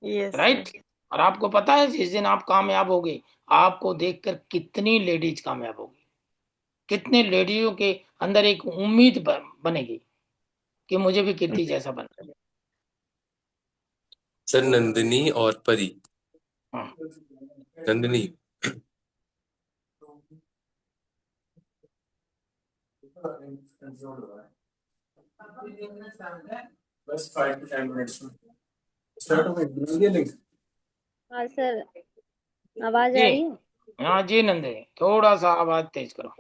[SPEAKER 11] Yes
[SPEAKER 1] right.
[SPEAKER 11] सर।
[SPEAKER 1] और आपको पता है जिस दिन आप कामयाब होगे, आपको देखकर कितनी लेडीज कामयाब होगी, कितने लेडीजों के अंदर एक उम्मीद बनेगी कि मुझे भी कीर्ति जैसा बनना है।
[SPEAKER 6] सर नंदिनी और परी।
[SPEAKER 1] हाँ।
[SPEAKER 6] नंदिनी, बस 5 to 10 मिनट्स में स्टार्ट हो गई ये लिंक।
[SPEAKER 12] हाँ सर, आवाज
[SPEAKER 1] जी
[SPEAKER 12] आ रही है?
[SPEAKER 1] हाँ जी नंदिनी, थोड़ा सा आवाज तेज करो।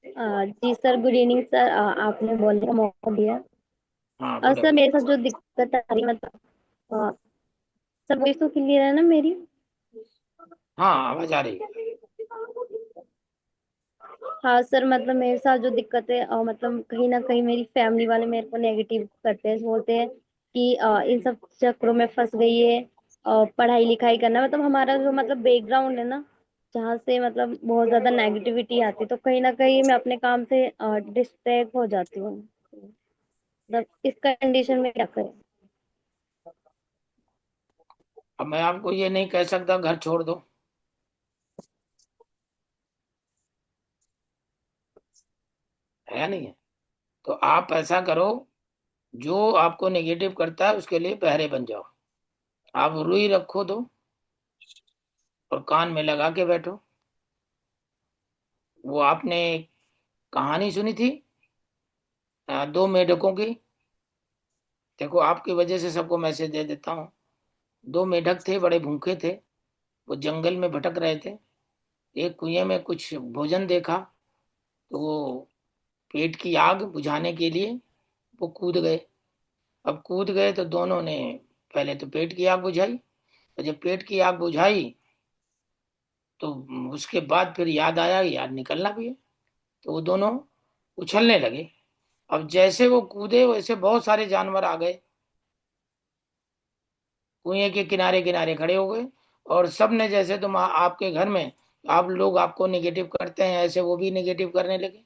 [SPEAKER 12] जी सर, गुड इवनिंग सर। आपने बोलने का मौका दिया।
[SPEAKER 1] हाँ
[SPEAKER 12] और
[SPEAKER 1] गुड।
[SPEAKER 12] सर मेरे साथ जो दिक्कत आ रही है, मतलब सर वॉइस तो क्लियर है ना मेरी?
[SPEAKER 1] हाँ आवाज आ रही है।
[SPEAKER 12] हाँ सर, मतलब मेरे साथ जो दिक्कत है, मतलब कहीं ना कहीं मेरी फैमिली वाले मेरे को नेगेटिव करते हैं, बोलते हैं कि इन सब चक्करों में फंस गई है। पढ़ाई लिखाई करना, मतलब हमारा जो मतलब बैकग्राउंड है ना, जहाँ से मतलब बहुत ज्यादा नेगेटिविटी आती है, तो कहीं ना कहीं मैं अपने काम से डिस्ट्रैक्ट हो जाती हूँ। मतलब इस कंडीशन में क्या करें?
[SPEAKER 1] अब मैं आपको ये नहीं कह सकता घर छोड़ दो, है या नहीं है? तो आप ऐसा करो, जो आपको नेगेटिव करता है उसके लिए पहरे बन जाओ। आप रुई रखो दो, और कान में लगा के बैठो। वो आपने कहानी सुनी थी, दो मेढकों की। देखो आपकी वजह से सबको मैसेज दे देता हूँ। दो मेढक थे, बड़े भूखे थे, वो जंगल में भटक रहे थे। एक कुएं में कुछ भोजन देखा, तो वो पेट की आग बुझाने के लिए वो कूद गए। अब कूद गए तो दोनों ने पहले तो पेट की आग बुझाई, और जब पेट की आग बुझाई तो उसके बाद फिर याद आया, याद निकलना भी है, तो वो दोनों उछलने लगे। अब जैसे वो कूदे वैसे बहुत सारे जानवर आ गए, कुएं के किनारे किनारे खड़े हो गए। और सब ने, जैसे तुम आपके घर में आप लोग आपको निगेटिव करते हैं, ऐसे वो भी निगेटिव करने लगे।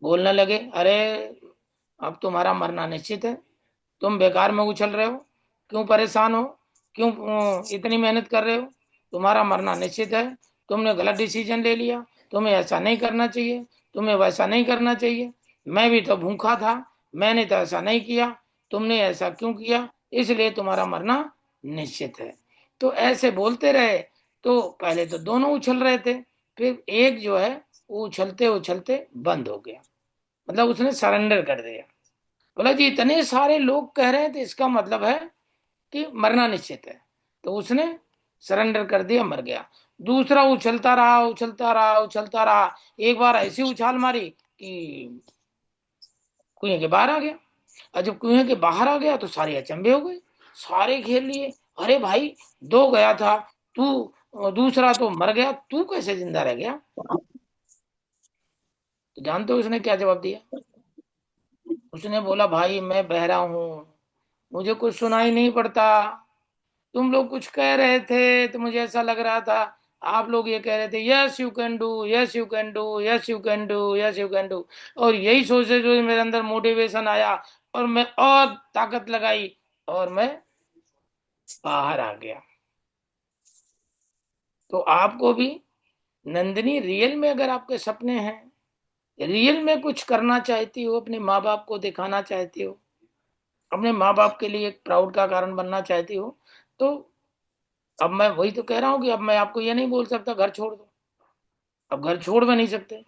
[SPEAKER 1] बोलने लगे, अरे अब तुम्हारा मरना निश्चित है, तुम बेकार में उछल रहे हो, क्यों परेशान हो, क्यों इतनी मेहनत कर रहे हो, तुम्हारा मरना निश्चित है, तुमने गलत डिसीजन ले लिया, तुम्हें ऐसा नहीं करना चाहिए, तुम्हें वैसा नहीं करना चाहिए, मैं भी तो भूखा था, मैंने तो ऐसा नहीं किया, तुमने ऐसा क्यों किया, इसलिए तुम्हारा मरना निश्चित है। तो ऐसे बोलते रहे। तो पहले तो दोनों उछल रहे थे, फिर एक जो है वो उछलते उछलते बंद हो गया, मतलब उसने सरेंडर कर दिया। बोला जी इतने सारे लोग कह रहे हैं तो इसका मतलब है कि मरना निश्चित है, तो उसने सरेंडर कर दिया, मर गया। दूसरा उछलता रहा, उछलता रहा, उछलता रहा, एक बार ऐसी उछाल मारी कि कुएं के बाहर आ गया। और जब कुएं के बाहर आ गया तो सारे अचंभे हो गए, सारे खेल लिए, अरे भाई दो गया था तू, दूसरा तो मर गया, तू कैसे जिंदा रह गया? तो जानते हो उसने क्या जवाब दिया? उसने बोला, भाई मैं बहरा हूं, मुझे कुछ सुनाई नहीं पड़ता, तुम लोग कुछ कह रहे थे तो मुझे ऐसा लग रहा था आप लोग ये कह रहे थे yes you can do, yes you can do, yes you can do, yes you can do, और यही सोचे जो मेरे अंदर मोटिवेशन आया और मैं और ताकत लगाई और मैं बाहर आ गया। तो आपको भी नंदिनी, रियल में अगर आपके सपने हैं, रियल में कुछ करना चाहती हो, अपने माँ बाप को दिखाना चाहती हो, अपने माँ बाप के लिए एक प्राउड का कारण बनना चाहती हो, तो अब मैं वही तो कह रहा हूँ कि अब मैं आपको ये नहीं बोल सकता घर छोड़ दो, अब घर छोड़ भी नहीं सकते,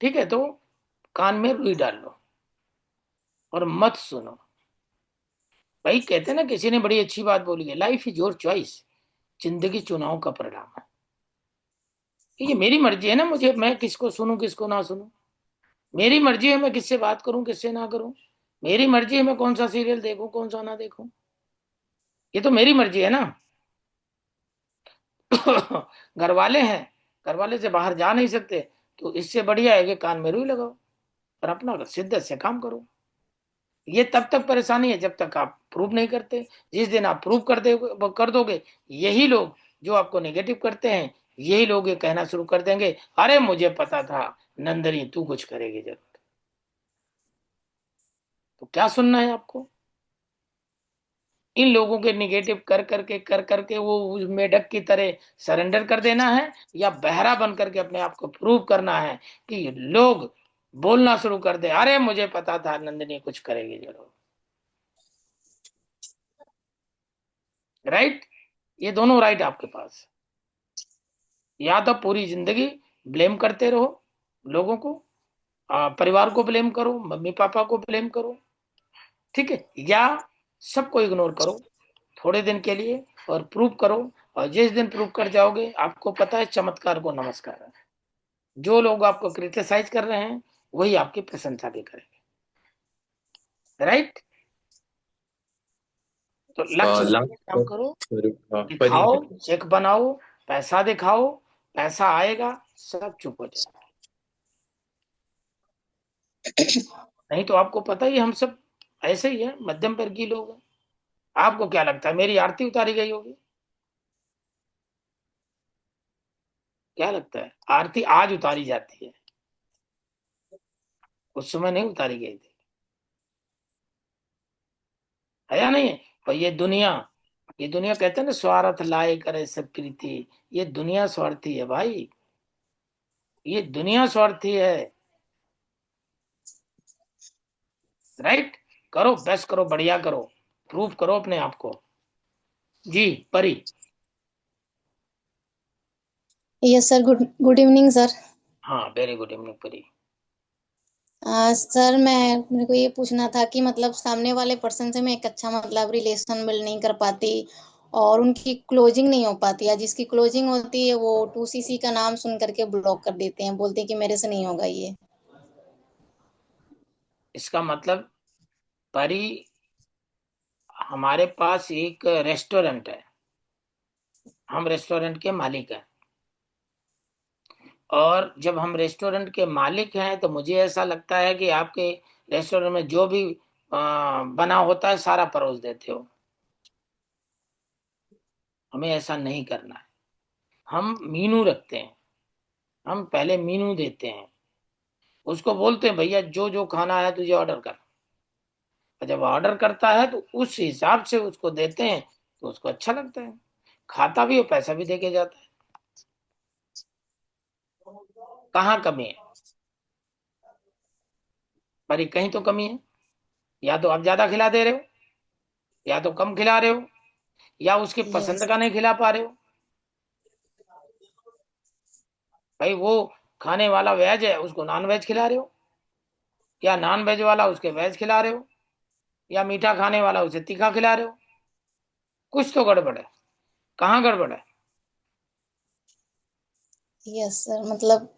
[SPEAKER 1] ठीक है? तो कान में रुई डाल लो और मत सुनो। भाई कहते हैं ना, किसी ने बड़ी अच्छी बात बोली है, लाइफ इज योर चॉइस, जिंदगी चुनाव का परिणाम है। ये मेरी मर्जी है ना, मुझे मैं किसको सुनूं किसको ना सुनूं, मेरी मर्जी है मैं किससे बात करूं किससे ना करूं, मेरी मर्जी है मैं कौन सा सीरियल देखूं कौन सा ना देखूं, ये तो मेरी मर्जी है ना। घर वाले हैं, घर वाले से बाहर जा नहीं सकते, तो इससे बढ़िया है कि कान में रुई लगाओ और अपना शिद्दत से काम करो। ये तब तक परेशानी है जब तक आप प्रूव नहीं करते। जिस दिन आप प्रूव कर दोगे, यही लोग जो आपको नेगेटिव करते हैं, यही लोग ये कहना शुरू कर देंगे, अरे मुझे पता था नंदनी तू कुछ करेगी जरूर। तो क्या सुनना है आपको? इन लोगों के निगेटिव कर करके वो उस मेढक की तरह सरेंडर कर देना है, या बहरा बन करके अपने आप को प्रूव करना है कि लोग बोलना शुरू कर दे, अरे मुझे पता था नंदिनी कुछ करेगी जरूर। राइट? ये दोनों राइट आपके पास। या तो पूरी जिंदगी ब्लेम करते रहो लोगों को, परिवार को ब्लेम करो, मम्मी पापा को ब्लेम करो, ठीक है, या सबको इग्नोर करो थोड़े दिन के लिए और प्रूव करो, और जिस दिन प्रूव कर जाओगे आपको पता है चमत्कार को नमस्कार है। जो लोग आपको क्रिटिसाइज कर रहे हैं वही आपकी प्रशंसा भी करेंगे। राइट? तो लक्ष्य
[SPEAKER 6] लास्ट
[SPEAKER 1] काम करो,
[SPEAKER 6] परी
[SPEAKER 1] दिखाओ,
[SPEAKER 6] है।
[SPEAKER 1] चेक बनाओ, पैसा दिखाओ, पैसा आएगा, सब चुप हो जाए। नहीं तो आपको पता ही हम सब ऐसे ही है, मध्यम वर्गीय लोग हैं। आपको क्या लगता है मेरी आरती उतारी गई होगी? क्या लगता है? आरती आज उतारी जाती है, उस समय नहीं उतारी गई थी, है या नहीं है? और ये दुनिया कहते हैं ना, स्वार्थ लाए करे सब प्रीति, ये दुनिया स्वार्थी है भाई, ये दुनिया स्वार्थी है। राइट? करो, बेस्ट करो, बढ़िया करो, प्रूव करो अपने आप को। जी परी।
[SPEAKER 13] Yes sir, good good evening sir.
[SPEAKER 1] हाँ, वेरी गुड इवनिंग परी।
[SPEAKER 13] सर मेरे को ये पूछना था कि मतलब सामने वाले पर्सन से मैं एक अच्छा मतलब रिलेशन बिल्ड नहीं कर पाती और उनकी क्लोजिंग नहीं हो पाती, या जिसकी क्लोजिंग होती है वो 2CC का नाम सुन करके ब्लॉक कर देते हैं, बोलते हैं कि मेरे से नहीं होगा ये।
[SPEAKER 1] इसका मतलब परी, हमारे पास एक रेस्टोरेंट है, हम रेस्टोरेंट के मालिक हैं, और जब हम रेस्टोरेंट के मालिक हैं तो मुझे ऐसा लगता है कि आपके रेस्टोरेंट में जो भी बना होता है सारा परोस देते हो। हमें ऐसा नहीं करना है, हम मीनू रखते हैं, हम पहले मीनू देते हैं, उसको बोलते हैं भैया जो जो खाना है तुझे ऑर्डर कर, और जब ऑर्डर करता है तो उस हिसाब से उसको देते हैं, तो उसको अच्छा लगता है, खाता भी और पैसा भी देके जाता है। कहाँ कमी है पर कहीं तो कमी है, या तो आप ज्यादा खिला दे रहे हो, या तो कम खिला रहे हो, या उसके पसंद
[SPEAKER 13] यस।
[SPEAKER 1] का नहीं खिला पा रहे हो। भाई वो खाने वाला वेज है, उसको नॉन वेज खिला रहे हो, या नॉन वेज वाला उसके वेज खिला रहे हो, या मीठा खाने वाला उसे तीखा खिला रहे हो। कुछ तो गड़बड़ है, कहाँ गड़बड़ है?
[SPEAKER 13] यस सर, मतलब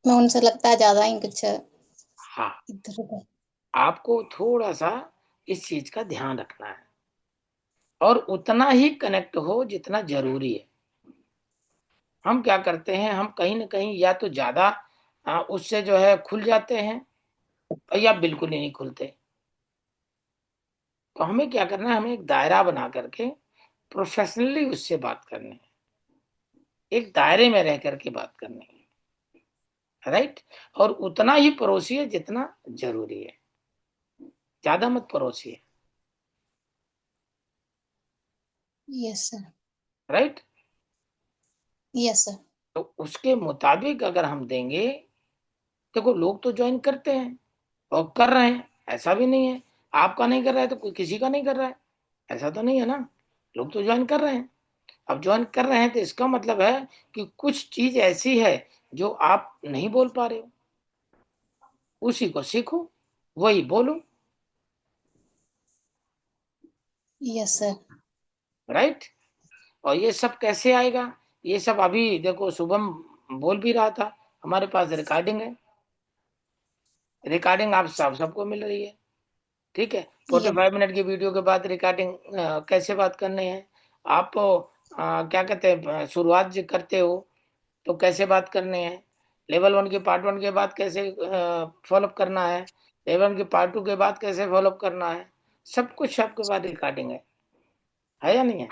[SPEAKER 13] मैं उनसे लगता है ज्यादा ही कुछ
[SPEAKER 1] हाँ,
[SPEAKER 13] इधर उधर।
[SPEAKER 1] आपको थोड़ा सा इस चीज का ध्यान रखना है, और उतना ही कनेक्ट हो जितना जरूरी है। हम क्या करते हैं, हम कहीं ना कहीं या तो ज्यादा उससे जो है खुल जाते हैं, या बिल्कुल ही नहीं खुलते। तो हमें क्या करना है, हमें एक दायरा बना करके प्रोफेशनली उससे बात करनी है। एक दायरे में रह करके बात करनी है, राइट। और उतना ही परोसिए जितना जरूरी है, ज्यादा मत परोसिए,
[SPEAKER 13] yes sir.
[SPEAKER 1] Right.
[SPEAKER 13] Yes sir.
[SPEAKER 1] तो उसके मुताबिक अगर हम देंगे, देखो लोग तो ज्वाइन करते हैं और कर रहे हैं, ऐसा भी नहीं है आपका नहीं कर रहा है तो कोई किसी का नहीं कर रहा है, ऐसा तो नहीं है ना। लोग तो ज्वाइन कर रहे हैं। अब ज्वाइन कर रहे हैं तो इसका मतलब है कि कुछ चीज ऐसी है जो आप नहीं बोल पा रहे हो, उसी को सीखो, वही बोलो,
[SPEAKER 13] यस सर।
[SPEAKER 1] राइट। और ये सब कैसे आएगा, ये सब अभी देखो शुभम बोल भी रहा था, हमारे पास रिकॉर्डिंग है, रिकॉर्डिंग आप सबको मिल रही है, ठीक है। 45 मिनट की वीडियो के बाद रिकॉर्डिंग कैसे बात करनी है, आप क्या कहते हैं शुरुआत जो करते हो तो कैसे बात करनी है, लेवल 1 के पार्ट 1 के बाद कैसे फॉलोअप करना है, लेवल 1 के पार्ट 2 के बाद कैसे फॉलोअप करना है, सब कुछ आपके पास रिकॉर्डिंग है या नहीं है।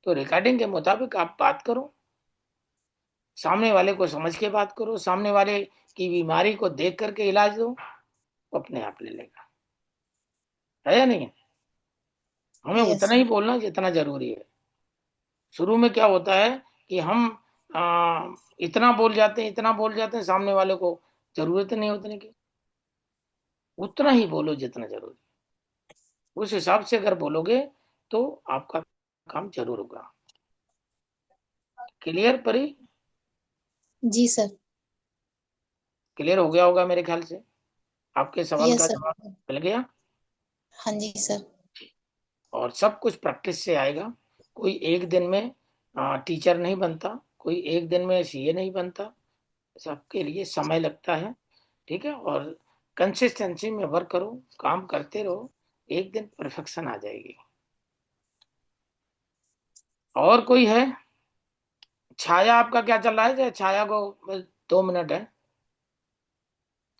[SPEAKER 1] तो रिकॉर्डिंग के मुताबिक आप बात करो, सामने वाले को समझ के बात करो, सामने वाले की बीमारी को देख करके इलाज दो, वो अपने आप ले लेगा, है या नहीं है। हमें
[SPEAKER 13] यस
[SPEAKER 1] उतना ही
[SPEAKER 13] सर।
[SPEAKER 1] बोलना जितना जरूरी है। शुरू में क्या होता है कि हम इतना बोल जाते हैं, इतना बोल जाते हैं, सामने वाले को जरूरत नहीं उतने की, उतना ही बोलो जितना जरूरी, उस हिसाब से अगर बोलोगे तो आपका काम जरूर होगा। क्लियर परी,
[SPEAKER 13] जी सर।
[SPEAKER 1] क्लियर हो गया होगा मेरे ख्याल से, आपके सवाल का
[SPEAKER 13] यस
[SPEAKER 1] जवाब
[SPEAKER 13] सर।
[SPEAKER 1] मिल गया।
[SPEAKER 13] हाँ जी सर।
[SPEAKER 1] और सब कुछ प्रैक्टिस से आएगा, कोई एक दिन में टीचर नहीं बनता, कोई एक दिन में सीए नहीं बनता, सबके लिए समय लगता है, ठीक है। और कंसिस्टेंसी में वर्क करो, काम करते रहो, एक दिन परफेक्शन आ जाएगी। और कोई है, छाया आपका क्या चल रहा है, छाया को बस 2 मिनट है,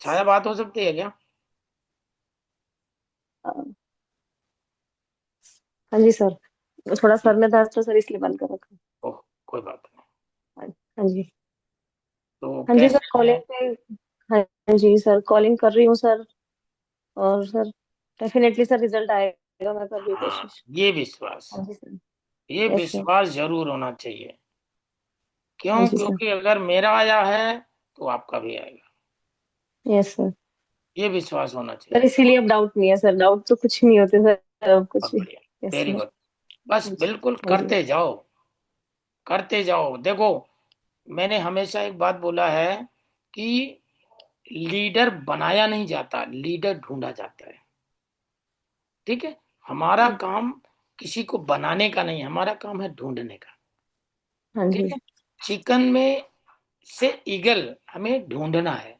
[SPEAKER 1] छाया बात हो सकती है क्या।
[SPEAKER 11] हाँ जी सर, थोड़ा सर में दर्द तो सर इसलिए बंद कर रखा।
[SPEAKER 1] ओह कोई बात नहीं।
[SPEAKER 11] हाँ जी।
[SPEAKER 1] तो
[SPEAKER 11] हाँ जी सर,
[SPEAKER 1] कैसे
[SPEAKER 11] कॉलिंग
[SPEAKER 1] हैं।
[SPEAKER 11] पे। हाँ जी सर, कॉलिंग कर रही हूँ सर। और सर डेफिनेटली सर रिजल्ट आएगा, मैं कर रही हूँ
[SPEAKER 1] हाँ
[SPEAKER 11] कोशिश।
[SPEAKER 1] ये विश्वास,
[SPEAKER 11] हाँ जी सर।
[SPEAKER 1] ये
[SPEAKER 11] यस सर।
[SPEAKER 1] विश्वास जरूर होना चाहिए,
[SPEAKER 11] हाँ
[SPEAKER 1] क्यों,
[SPEAKER 11] जी सर।
[SPEAKER 1] क्योंकि अगर मेरा आया है तो आपका भी आएगा,
[SPEAKER 11] यस सर।
[SPEAKER 1] ये विश्वास होना
[SPEAKER 11] सर
[SPEAKER 1] चाहिए।
[SPEAKER 11] इसीलिए अब डाउट नहीं है सर, डाउट तो कुछ नहीं होते सर, अब कुछ
[SPEAKER 1] बहुत
[SPEAKER 11] भी।
[SPEAKER 1] बढ़िया,
[SPEAKER 11] यस
[SPEAKER 1] वेरी
[SPEAKER 11] सर।
[SPEAKER 1] गुड। बस
[SPEAKER 11] हाँ जी।
[SPEAKER 1] बिल्कुल
[SPEAKER 11] हाँ जी।
[SPEAKER 1] करते जाओ, करते जाओ। देखो मैंने हमेशा एक बात बोला है कि लीडर बनाया नहीं जाता, लीडर ढूंढा जाता है, ठीक है। हमारा काम किसी को बनाने का नहीं, हमारा काम है ढूंढने का,
[SPEAKER 11] हाँ
[SPEAKER 1] ठीक
[SPEAKER 11] जी।
[SPEAKER 1] है। चिकन में से ईगल हमें ढूंढना है,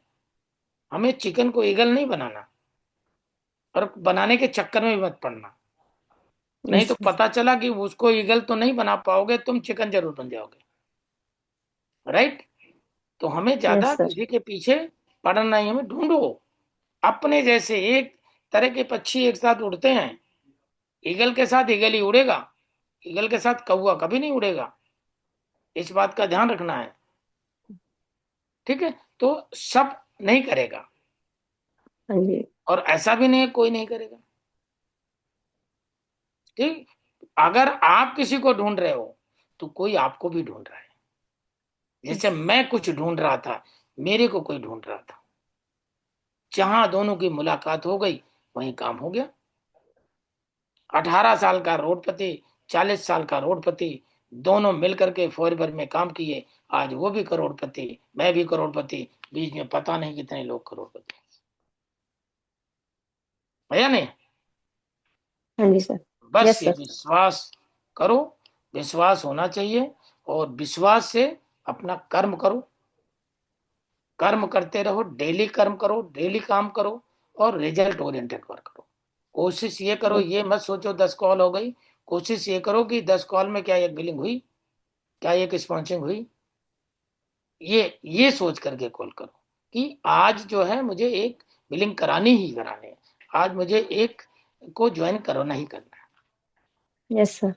[SPEAKER 1] हमें चिकन को ईगल नहीं बनाना, और बनाने के चक्कर में भी मत पड़ना, नहीं
[SPEAKER 11] यस
[SPEAKER 1] तो
[SPEAKER 11] सर।
[SPEAKER 1] पता चला कि उसको ईगल तो नहीं बना पाओगे, तुम चिकन जरूर बन जाओगे, राइट। तो हमें ज्यादा
[SPEAKER 11] यस सर।
[SPEAKER 1] किसी के पीछे पड़ना नहीं, हमें ढूंढो अपने जैसे। एक तरह के पक्षी एक साथ उड़ते हैं, ईगल के साथ ईगल ही उड़ेगा, ईगल के साथ कौवा कभी नहीं उड़ेगा, इस बात का ध्यान रखना है, ठीक है। तो सब नहीं करेगा,
[SPEAKER 11] हाँ जी।
[SPEAKER 1] और ऐसा भी नहीं है कोई नहीं करेगा, ठीक। अगर आप किसी को ढूंढ रहे हो तो कोई आपको भी ढूंढ रहा है, जैसे मैं कुछ ढूंढ रहा था, मेरे को कोई ढूंढ रहा था, जहां दोनों की मुलाकात हो गई वहीं काम हो गया। 18 साल का रोडपति, 40 साल का रोडपति, दोनों मिलकर के फॉरवर में काम किए, आज वो भी करोड़पति, मैं भी करोड़पति, बीच में पता नहीं कितने लोग करोड़पति, है या नहीं।
[SPEAKER 11] हाँ जी सर।
[SPEAKER 1] बस
[SPEAKER 11] यस
[SPEAKER 1] ये
[SPEAKER 11] सर।
[SPEAKER 1] विश्वास करो, विश्वास होना चाहिए, और विश्वास से अपना कर्म करो, कर्म करते रहो, डेली कर्म करो, डेली काम करो, और रिजल्ट ओरिएंटेड वर्क करो। कोशिश ये करो, ये मत सोचो 10 कॉल हो गई, कोशिश ये करो कि 10 कॉल में क्या एक बिलिंग हुई, क्या एक स्पॉन्सिंग हुई, ये सोच करके कॉल करो कि आज जो है मुझे एक बिलिंग करानी ही करानी है, आज मुझे एक को ज्वाइन करना ही करना
[SPEAKER 11] यस सर।
[SPEAKER 1] है,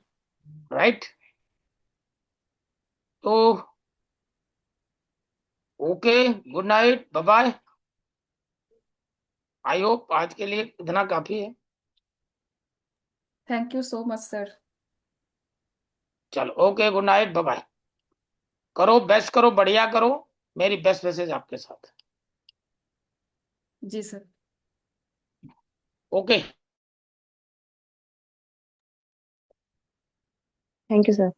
[SPEAKER 1] राइट। तो okay, good night, bye bye. I hope आज के लिए इतना काफी है।
[SPEAKER 3] Thank you so much sir.
[SPEAKER 1] चलो okay, good night, bye bye. करो बेस्ट, करो बढ़िया करो, मेरी बेस्ट मैसेज आपके साथ।
[SPEAKER 3] जी sir.
[SPEAKER 1] Okay.
[SPEAKER 11] Thank you sir.